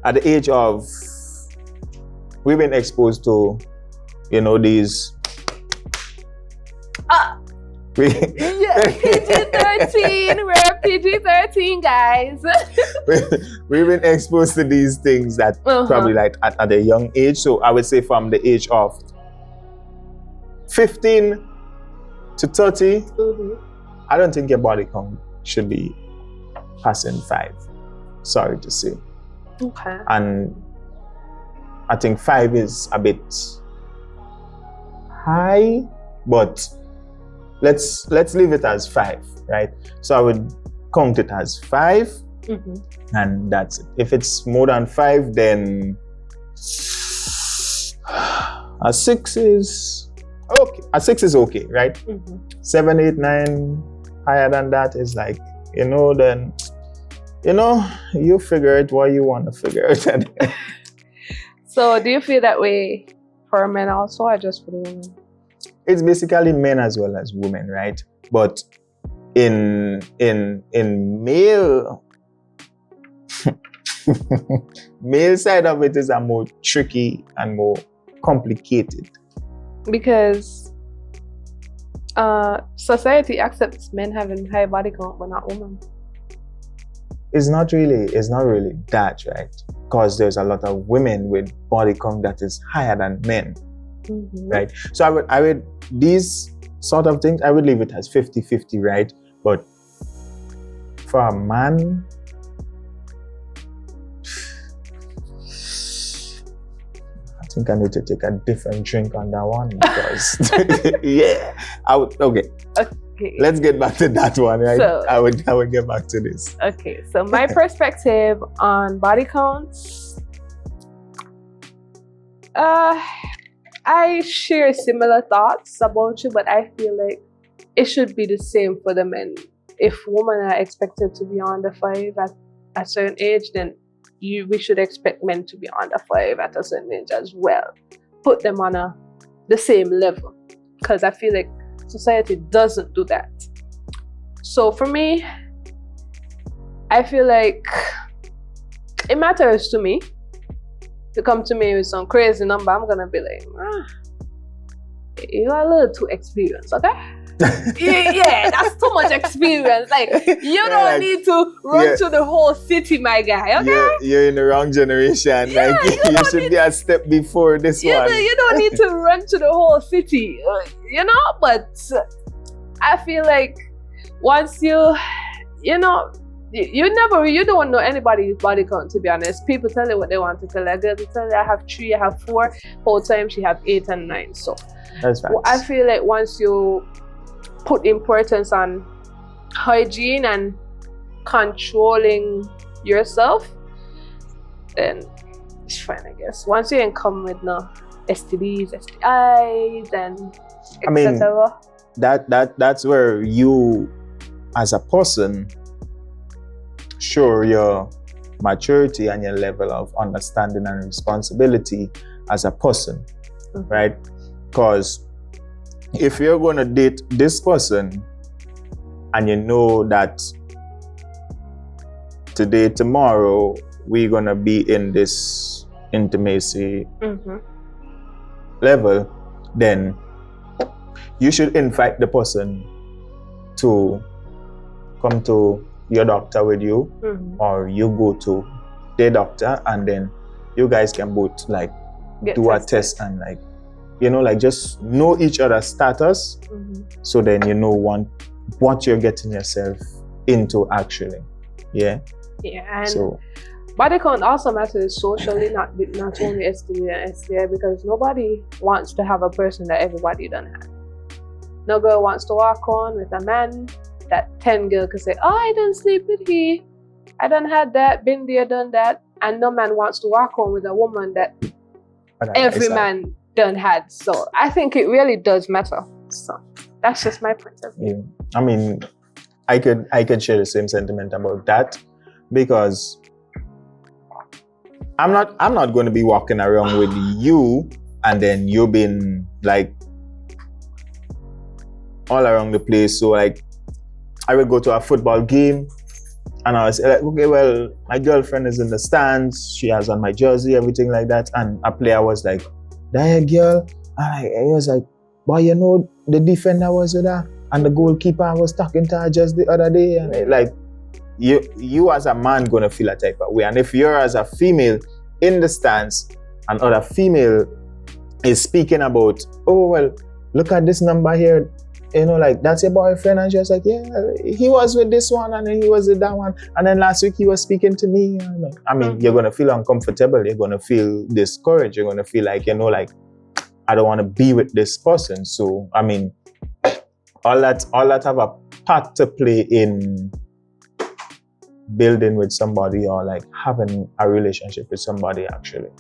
at the age of, we've been exposed to, you know, these. Yeah, PG-13. We're PG-13, guys. We've been exposed to these things that probably like at a young age. So I would say from the age of 15 to 30, I don't think your body count should be passing 5. Sorry to say. Okay. And I think 5 is a bit high, but let's leave it as 5, right? So I would count it as 5, And that's it. If it's more than 5, then a 6 is okay. A 6 is okay, right? 7, 8, 9, higher than that is like, then, you figure it what you want to figure it. So do you feel that way for men also, or just for the women? It's basically men as well as women, right? But in male male side of it is a more tricky and more complicated. Because society accepts men having high body count, but not women. It's not really that, right? Because there's a lot of women with body count that is higher than men, right? So I would these sort of things, I would leave it as 50-50, right? But for a man, I think I need to take a different drink on that one because yeah, okay. Let's get back to that one, right? So, I would get back to this. Okay, so my perspective on body counts, I share similar thoughts about you, but I feel like it should be the same for the men. If women are expected to be under 5 at a certain age, then we should expect men to be under 5 at a certain age as well. Put them on the same level, because I feel like society doesn't do that. So for me, I feel like it matters to me. To come to me with some crazy number, I'm gonna be like, you are a little too experienced, okay? Yeah, that's too much experience. Like, you don't need to run to the whole city, my guy, okay? You're in the wrong generation. Yeah, like, you should be a step before this one. You don't need to run to the whole city, but I feel like once you don't know anybody's body count, to be honest. People tell you what they want to tell you. They tell you I have 3, I have 4, whole time she have 8 and 9. So that's right. I feel like once you put importance on hygiene and controlling yourself, then it's fine, I guess. Once you ain't come with no STDs, STIs, and etc. That's where you, as a person, show your maturity and your level of understanding and responsibility as a person, right? Because if you're going to date this person and you know that today, tomorrow, we're going to be in this intimacy level, then you should invite the person to come to your doctor with you, or you go to their doctor, and then you guys can both do a test and just know each other's status, so then you know what you're getting yourself into actually. Yeah, and so body count also matters socially, not only STD and STI, because nobody wants to have a person that everybody don't have. No girl wants to walk on with a man that 10 girl could say, oh, I don't sleep with he, I done had that, been there, done that. And no man wants to walk on with a woman that every man done had. So I think it really does matter. So that's just my point of view. Yeah. I mean, I could share the same sentiment about that, because I'm not going to be walking around with you and then you been all around the place. So I would go to a football game and I was like, okay, well, my girlfriend is in the stands, she has on my jersey, everything like that. And a player was like, that girl? And I was like, boy, the defender was with her and the goalkeeper, I was talking to her just the other day. And you as a man gonna feel a type of way. And if you're as a female in the stands and other female is speaking about, oh, well, look at this number here, that's your boyfriend, and she was like, yeah, he was with this one and then he was with that one, and then last week he was speaking to me. You're gonna feel uncomfortable, you're gonna feel discouraged, you're gonna feel like, I don't want to be with this person. So all that have a part to play in building with somebody or like having a relationship with somebody actually.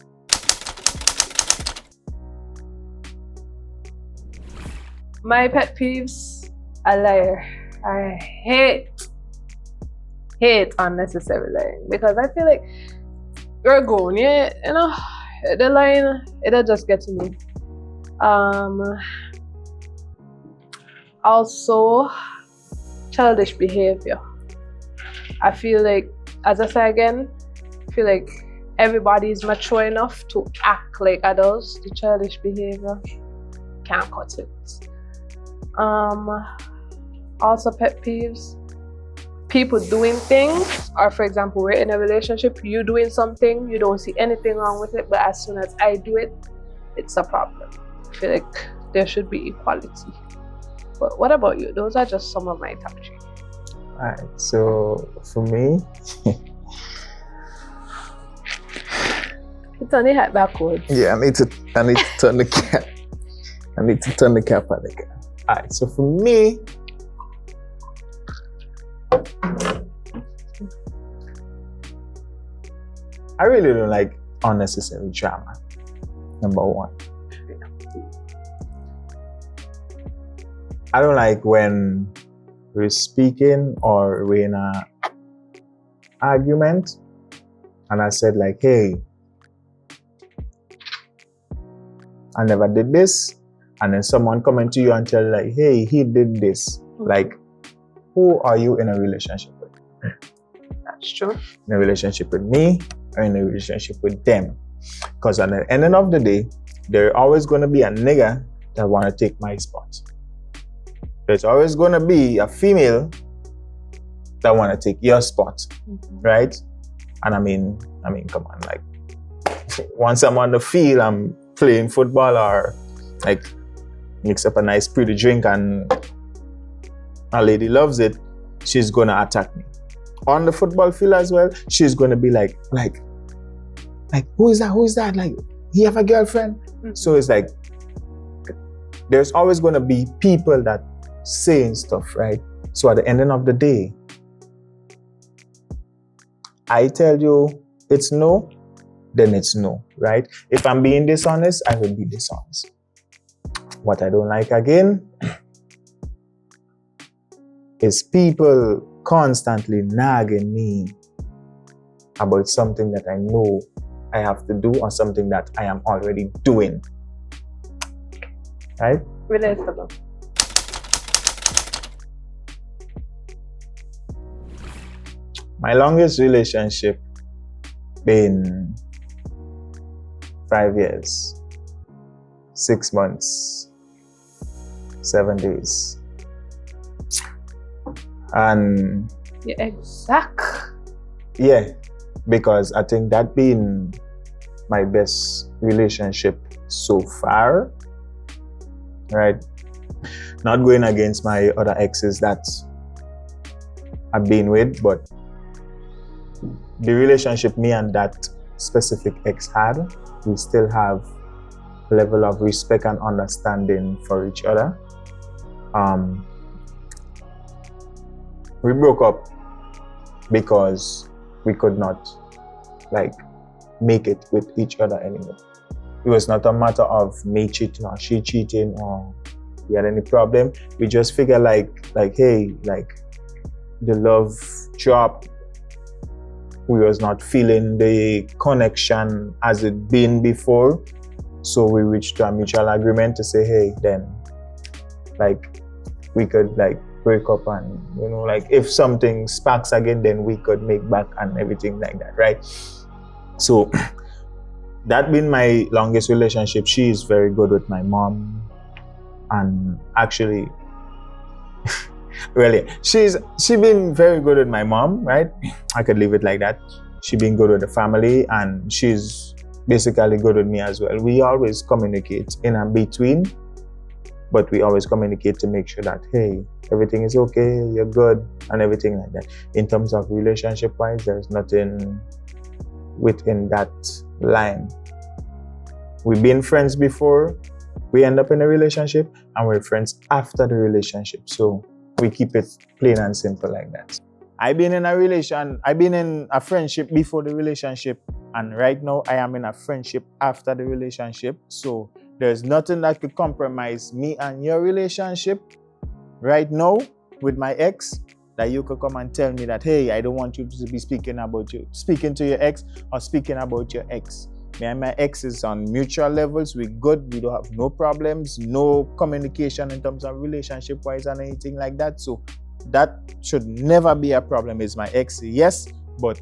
My pet peeves, a liar. I hate unnecessary lying because I feel like you're going, yeah, you know, the line, it'll just get to me. Also, childish behavior. I feel like, as I say again, I feel like everybody is mature enough to act like adults. The childish behavior, can't cut it. Also pet peeves, people doing things, or for example, we're in a relationship, you doing something, you don't see anything wrong with it, but as soon as I do it, it's a problem. I feel like there should be equality. But what about you? Those are just some of my top 3. Alright, so for me, you turn the hat backwards. yeah, I need to turn the cap. I need to turn the cap on again. Alright, so for me, I really don't like unnecessary drama. Number 1. I don't like when we're speaking or we're in an argument and I said like, hey, I never did this, and then someone coming to you and tell like, hey, he did this. Like, who are you in a relationship with? That's true. In a relationship with me or in a relationship with them? Because at the end of the day, there's always going to be a nigga that want to take my spot. There's always going to be a female that want to take your spot, right? And I mean, come on, like, once I'm on the field, I'm playing football or like mix up a nice pretty drink and a lady loves it, she's going to attack me. On the football field as well, she's going to be like, who is that? Like, he have a girlfriend? So it's like, there's always going to be people that saying stuff, right? So at the end of the day, I tell you it's no, then it's no, right? If I'm being dishonest, I will be dishonest. What I don't like again is people constantly nagging me about something that I know I have to do or something that I am already doing, right? Relatable. My longest relationship been 5 years, 6 months, 7 days. And yeah, exact. Yeah, because I think that been my best relationship so far, right? Not going against my other exes that I've been with, but the relationship me and that specific ex had, we still have a level of respect and understanding for each other. We broke up because we could not like make it with each other anymore. It was not a matter of me cheating or she cheating or we had any problem. We just figured like hey, like the love dropped. We was not feeling the connection as it been before. So we reached to a mutual agreement to say, hey, then like we could like break up and, you know, like if something sparks again, then we could make back and everything like that, right? So that been my longest relationship. She is very good with my mom, and actually really, she been very good with my mom, right? I could leave it like that. She been good with the family, and she's basically good with me as well. We always communicate in and between, but we always communicate to make sure that, hey, everything is okay, you're good, and everything like that. In terms of relationship-wise, there's nothing within that line. We've been friends before we end up in a relationship, and we're friends after the relationship. So we keep it plain and simple like that. I've been in a friendship before the relationship, and right now I am in a friendship after the relationship. So there's nothing that could compromise me and your relationship right now with my ex, that you could come and tell me that, hey, I don't want you to be speaking to your ex or speaking about your ex. Me and my ex is on mutual levels. We're good. We don't have no problems, no communication in terms of relationship wise and anything like that. So that should never be a problem. Is my ex? Yes, but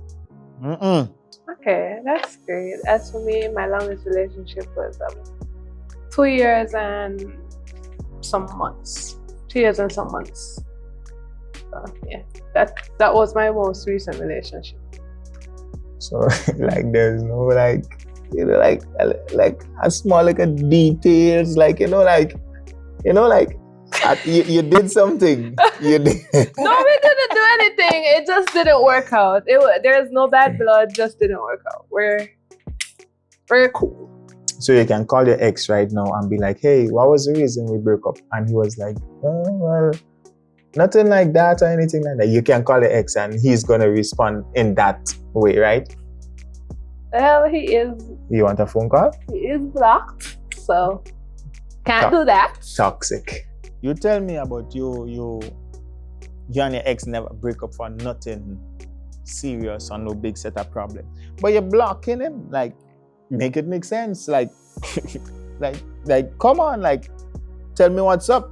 Okay, that's great. As for me, my longest relationship was 2 years and some months. 2 years and some months. So yeah, that was my most recent relationship. So like there's no like a small like a details, like you did something. You did. No, we didn't do anything. It just didn't work out. There's no bad blood, just didn't work out. We're cool. So you can call your ex right now and be like, hey, what was the reason we broke up? And he was like, oh, well, nothing like that or anything like that. You can call your ex and he's gonna respond in that way, right? Well, he is. You want a phone call? He is blocked, so can't do that. Toxic. You tell me about you and your ex never break up for nothing serious or no big set of problem. But you're blocking him, like, make it make sense. Like, like, come on, like, tell me what's up.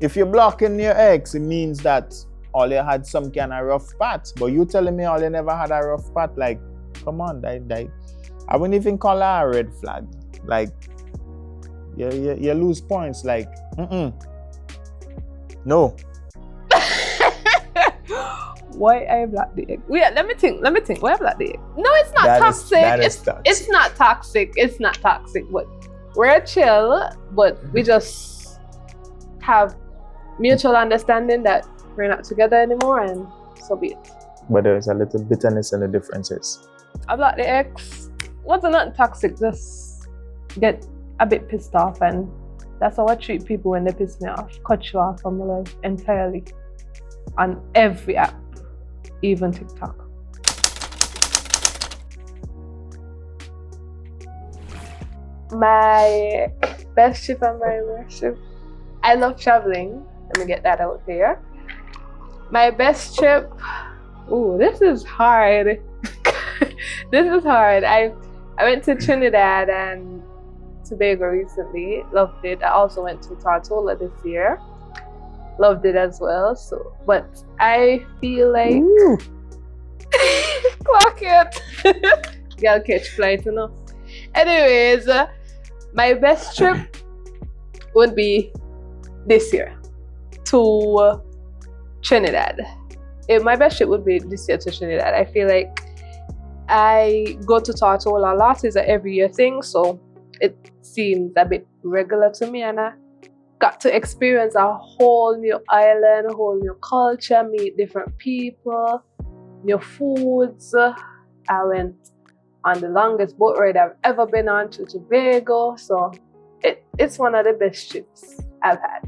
If you're blocking your ex, it means that all you had some kind of rough patch. But you telling me all you never had a rough patch, like, come on, I wouldn't even call her a red flag. Like, you lose points. Like, no. Why I block the egg? Wait, let me think. Why I block the egg? No, it's not toxic. It's not toxic. It's not toxic. But we're chill. But we just have mutual understanding that we're not together anymore, and so be it. But there's a little bitterness in the differences. I block the ex. Wasn't nothing toxic. Just get a bit pissed off, and that's how I treat people when they piss me off. Cut you off from my life entirely. On every app, even TikTok. My best trip and my worst trip. I love traveling. Let me get that out there. My best trip. Ooh, this is hard. This is hard. I went to Trinidad and Tobago recently. Loved it. I also went to Tortola this year. Loved it as well. So, but I feel like clock it. Gotta catch flight, you know. Anyways, my best trip would be this year to Trinidad. My best trip would be this year to Trinidad. I feel like I go to Tortola a lot. It's an every year thing, so it seems a bit regular to me, and I got to experience a whole new island, a whole new culture, meet different people, new foods. I went on the longest boat ride I've ever been on to Tobago, so it's one of the best trips I've had.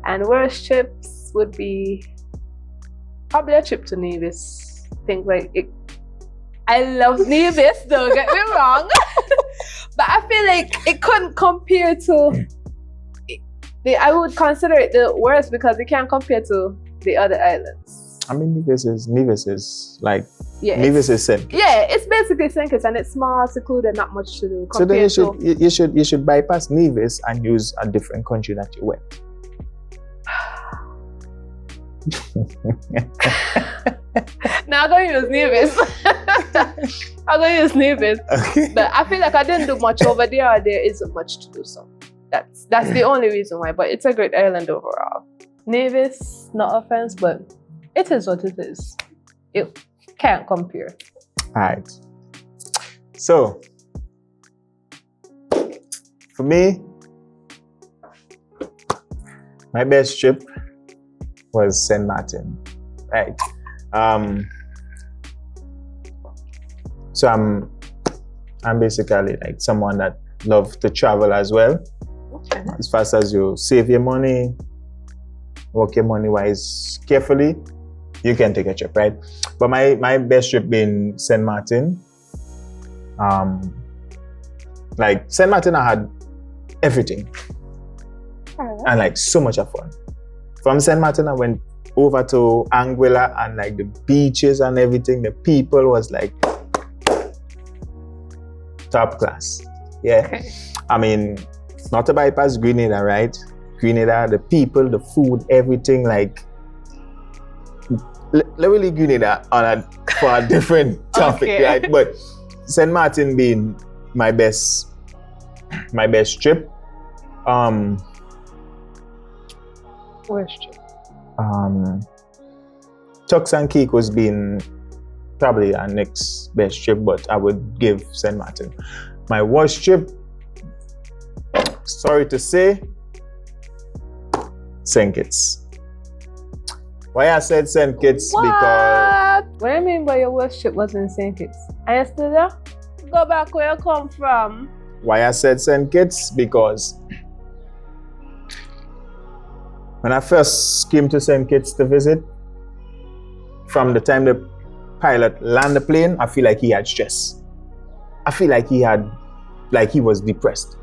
And worst trips would be probably a trip to Nevis. Things like it. I love Nevis, don't get me wrong. But I feel like it couldn't compare to... I would consider it the worst because it can't compare to the other islands. I mean, Nevis is like... Yeah, Nevis is St. Kitts. Yeah, it's basically St. Kitts, and it's small, secluded, not much to do. So then you should bypass Nevis and use a different country that you went. Now I'm going to use Nevis. I'm going to use Nevis. Okay. But I feel like I didn't do much over there, or there isn't much to do, so that's the only reason why. But it's a great island overall. Nevis, no offense, but it is what it is. It can't compare. Alright. So for me, my best trip was St. Martin. Right. So I'm basically like someone that loves to travel as well. Okay. As fast as you save your money, work your money wise carefully, you can take a trip, right? But my best trip been St. Martin. Like St. Martin, I had everything and like so much of fun. From St. Martin, I went over to Anguilla and like the beaches and everything. The people was like top class. Yeah. Okay. I mean, not to bypass Grenada, right? Grenada, the people, the food, everything, like literally Grenada for a different topic, Okay. right? But St. Martin being my best trip. Worst trip. Turks and Caicos being probably our next best trip, but I would give St. Martin. My worst trip, sorry to say, St. Kitts. Why I said St. Kitts? Because What I mean by your worst trip was in St. Kitts. Are you still there? Go back where you come from. why I said St. Kitts? Because when I first came to St. Kitts to visit, from the time the pilot landed the plane, I feel like he had stress. I feel like he was depressed.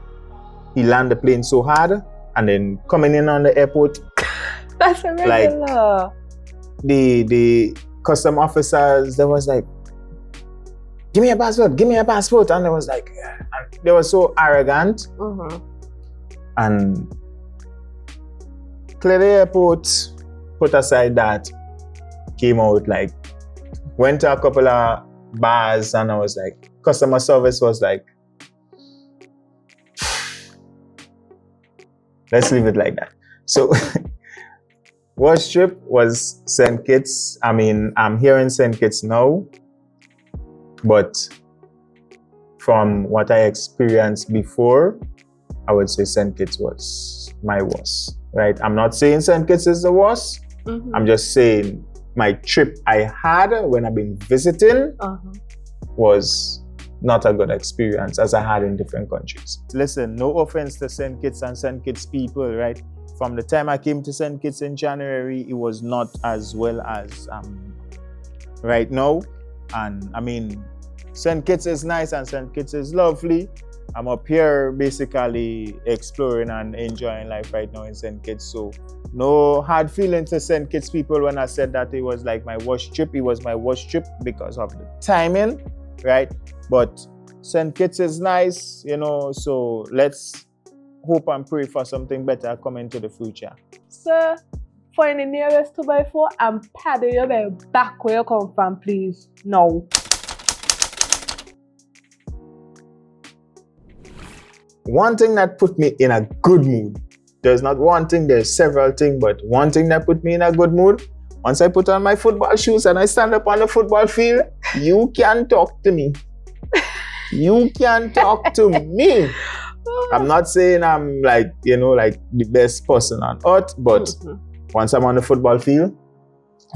He landed the plane so hard, and then coming in on the airport, That's a regular. the custom officers, they was like, give me a passport, and they was like, they were so arrogant. And clear the airport, put aside that, came out, like, went to a couple of bars, and I was like, customer service was like, let's leave it like that. So worst trip was St. Kitts. I mean, I'm here in St. Kitts now, but from what I experienced before, I would say St. Kitts was my worst, right? I'm not saying St. Kitts is the worst. I'm just saying my trip I had when I've been visiting was not a good experience as I had in different countries. Listen, no offense to St. Kitts and St. Kitts people, right? From the time I came to St. Kitts in January, it was not as well as right now. And I mean, St. Kitts is nice and St. Kitts is lovely. I'm up here basically exploring and enjoying life right now in St. Kitts. So no hard feelings to St. Kitts people when I said that it was like my worst trip. It was my worst trip because of the timing, right? But St. Kitts is nice, you know, so let's hope and pray for something better coming to the future. Sir, find the nearest 2x4 and paddle your way back where you come from, please. No. One thing that put me in a good mood, there's not one thing, there's several things, but one thing that put me in a good mood, once I put on my football shoes and I stand up on the football field, you can talk to me. You can talk to me. I'm not saying I'm like, you know, like the best person on earth, but once I'm on the football field,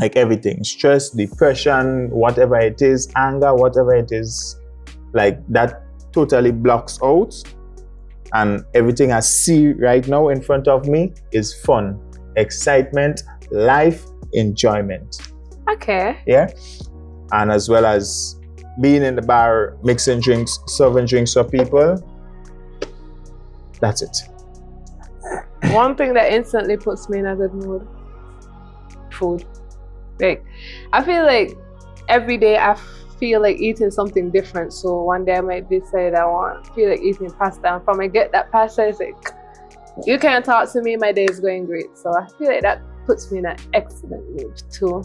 like everything, stress, depression, whatever it is, anger, whatever it is, like that totally blocks out. And everything I see right now in front of me is fun, excitement, life, enjoyment. Okay. Yeah. And as well as being in the bar, mixing drinks, serving drinks for people. That's it. One thing that instantly puts me in a good mood, food. Like, I feel like every day I feel like eating something different. So one day I might decide feel like eating pasta, and from I get that pasta, it's like, you can't talk to me, my day is going great. So I feel like that puts me in an excellent mood to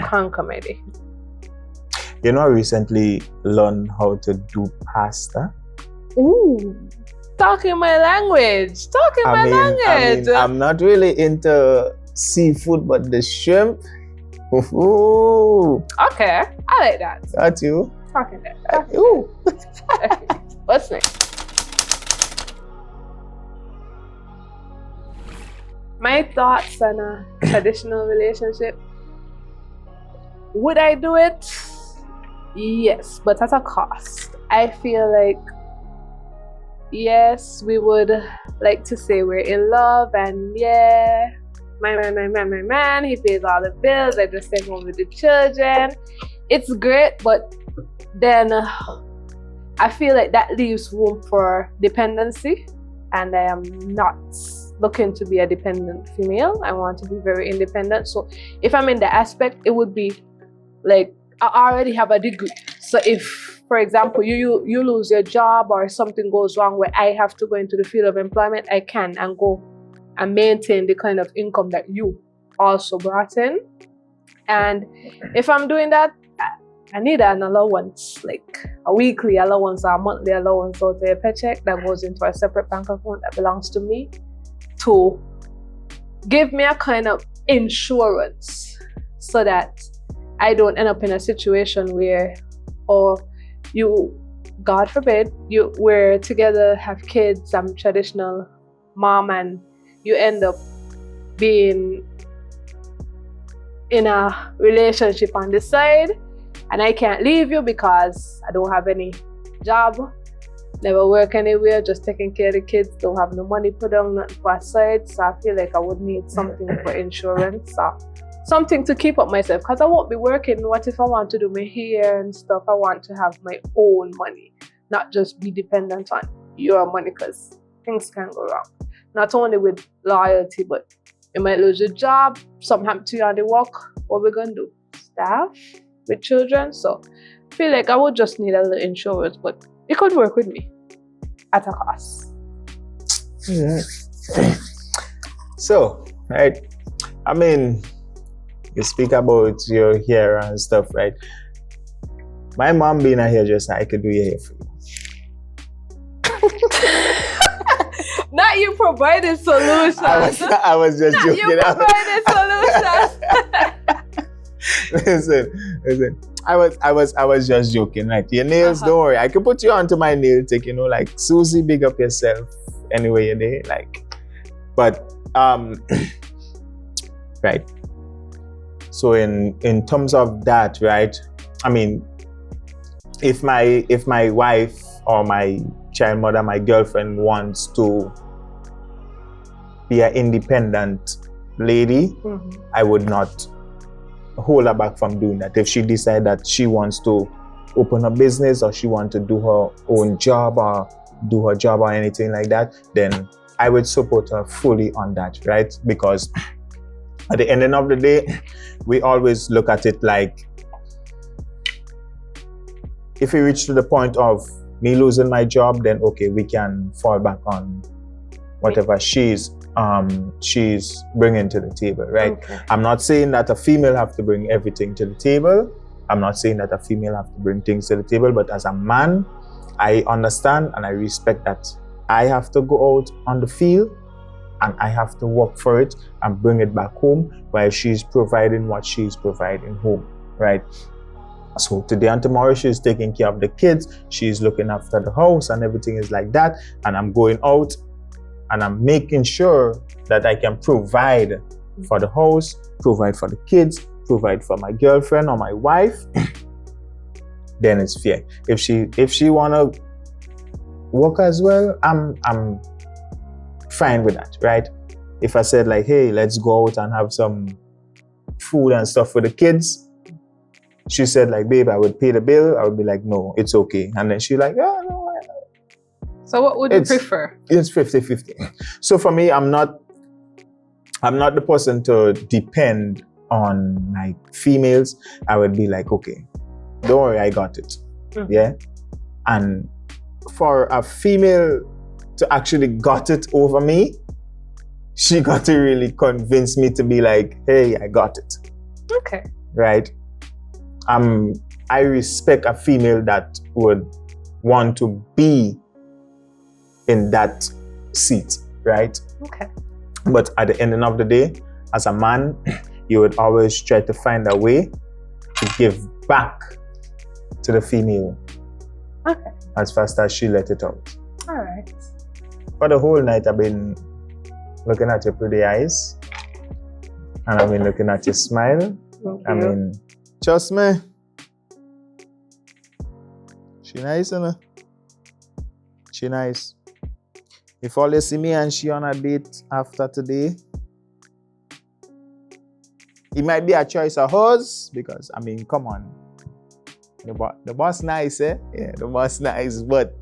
conquer my day. You know, I recently learned how to do pasta. Ooh, talking my language. I mean, I'm not really into seafood, but the shrimp. Ooh. Okay, I like that. Got you. Talking that. Ooh. What's next? My thoughts on a traditional relationship. Would I do it? Yes, but at a cost. I feel like, yes, we would like to say we're in love, and yeah, my man. He pays all the bills. I just stay home with the children. It's great, but then I feel like that leaves room for dependency, and I am not looking to be a dependent female. I want to be very independent. So if I'm in the aspect, it would be like I already have a degree. So if, for example, you lose your job or something goes wrong where I have to go into the field of employment, I can and go and maintain the kind of income that you also brought in. And if I'm doing that, I need an allowance, like a weekly allowance or a monthly allowance out of a paycheck that goes into a separate bank account that belongs to me to give me a kind of insurance so that I don't end up in a situation where, or you, God forbid, we're together, have kids, I'm traditional mom, and you end up being in a relationship on the side, and I can't leave you because I don't have any job, never work anywhere, just taking care of the kids, don't have no money put on, nothing for aside. So I feel like I would need something for insurance or something to keep up myself, because I won't be working. What if I want to do my hair and stuff? I want to have my own money, not just be dependent on your money, because things can go wrong. Not only with loyalty, but you might lose your job, something happen to you on the work. What we're gonna do? Staff with children. So I feel like I would just need a little insurance, but it could work with me at a cost. Yeah. So, right, I mean, you speak about your hair and stuff, right? My mom being a hairdresser, I could do your hair for you. Not you provided solutions. I was just joking. You provided solutions. Listen. I was just joking. Like, your nails, don't worry. I can put you onto my nail tech, like Susie, big up yourself anyway you're there. Like, but right. So in terms of that, right? I mean, if my wife or my child mother, my girlfriend wants to be an independent lady, I would not hold her back from doing that. If she decides that she wants to open a business or she wants to do her own job or do her job or anything like that, then I would support her fully on that, right? Because at the end of the day, we always look at it like, if we reach to the point of me losing my job, then okay, we can fall back on whatever she's bringing to the table, right? Okay. I'm not saying that a female have to bring everything to the table. I'm not saying that a female have to bring things to the table, but as a man, I understand and I respect that I have to go out on the field and I have to work for it and bring it back home while she's providing what she's providing home, right? So today and tomorrow, she's taking care of the kids, she's looking after the house and everything is like that. And I'm going out and I'm making sure that I can provide for the house, provide for the kids, provide for my girlfriend or my wife, then it's fair. If she wanna work as well, I'm fine with that, right? If I said like, hey, let's go out and have some food and stuff for the kids, she said like, babe, I would pay the bill, I would be like, no, it's okay. And then she's like, oh, no. So what would you prefer? It's 50-50. So for me, I'm not the person to depend on like females. I would be like, okay, don't worry, I got it. Yeah. And for a female to actually got it over me, she got to really convince me to be like, hey, I got it. Okay. Right? I respect a female that would want to be in that seat, right? Okay. But at the end of the day, as a man, you would always try to find a way to give back to the female. Okay. As fast as she let it out. All right. For the whole night, I've been looking at your pretty eyes. And I've been looking at your smile. I mean, trust me. She nice, you know? She nice. If all you see me and she on a date after today, It might be a choice of hers because, I mean, come on. The boss nice, eh? Yeah, the boss nice, but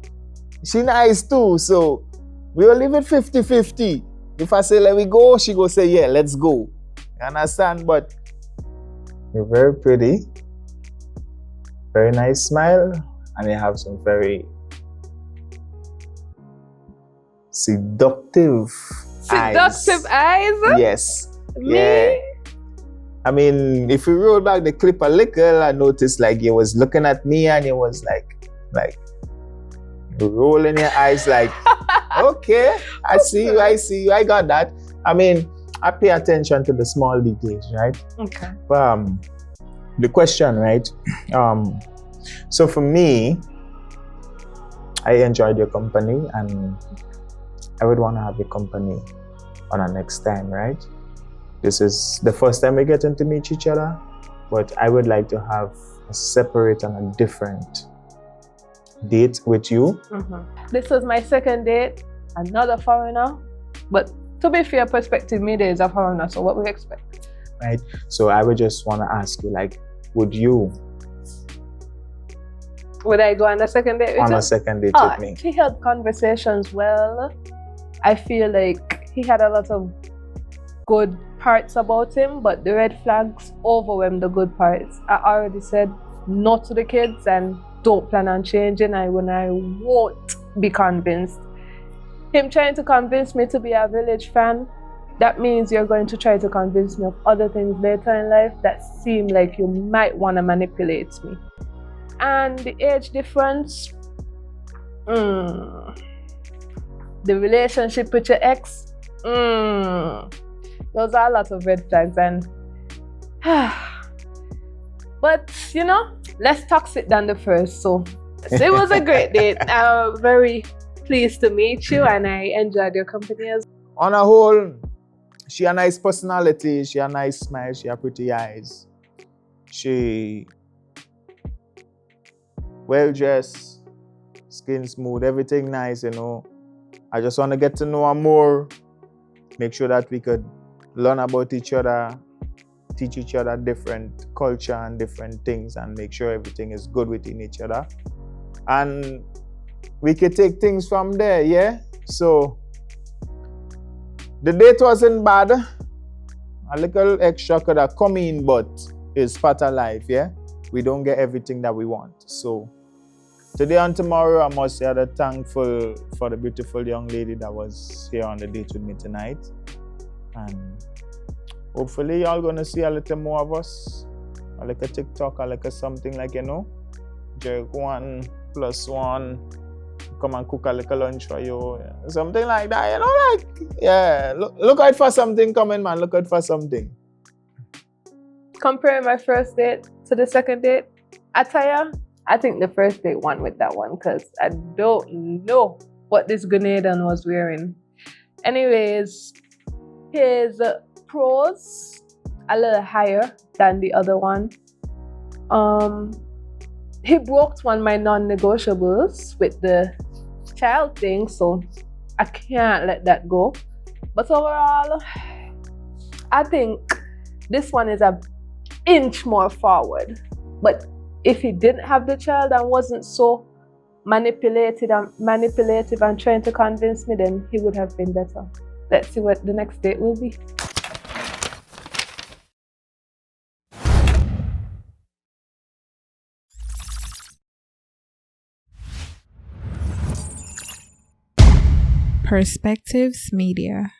she nice too. So we'll leave it 50-50. If I say let me go, she go say yeah, let's go. You understand? But you're very pretty, very nice smile, and you have some very seductive eyes. Yes. Me? Yeah. I mean, if we roll back the clip a little, I noticed like you was looking at me and you was like rolling your eyes like, okay, I see you, I got that. I mean, I pay attention to the small details, right? Okay. The question, right? So for me, I enjoyed your company and I would want to have your company on our next time, right? This is the first time we're getting to meet each other, but I would like to have a separate and a different date with you. This was my second date, another foreigner, but to be fair, prospective media is a foreigner, so what we expect? Right, so I would just want to ask you, like, would I go on a second date with on you? a second date with me? He held conversations well. I feel like he had a lot of good parts about him, but the red flags overwhelmed the good parts. I already said no to the kids and don't plan on changing. I won't be convinced. Him trying to convince me to be a Village fan, that means you're going to try to convince me of other things later in life that seem like you might want to manipulate me. And the age difference, the relationship with your ex, those are a lot of red flags. And but you know, less toxic than the first. So it was a great date. I'm very pleased to meet you and I enjoyed your company as well. On a whole, she a nice personality, she a nice smile, she a pretty eyes. She well dressed, skin smooth, everything nice, you know. I just want to get to know her more, make sure that we could learn about each other, teach each other different culture and different things, and make sure everything is good within each other. And we could take things from there, yeah? So, the date wasn't bad. A little extra could have come in, but it's part of life, yeah? We don't get everything that we want. So, today and tomorrow, I must say I'm thankful for the beautiful young lady that was here on the date with me tonight. And hopefully y'all gonna see a little more of us. A like a TikTok, a like a something like, you know, Jerk 1+1, come and cook a little lunch for you. Yeah. Something like that, you know, like, yeah. Look out for something coming, man. Look out for something. Comparing my first date to the second date, attire, I think the first date won with that one because I don't know what this Grenadian was wearing. Anyways, his pros a little higher than the other one. He broke one of my non-negotiables with the child thing, so I can't let that go. But overall, I think this one is an inch more forward. But if he didn't have the child and wasn't so manipulative and trying to convince me, then he would have been better. Let's see what the next date will be. Perspectives Media.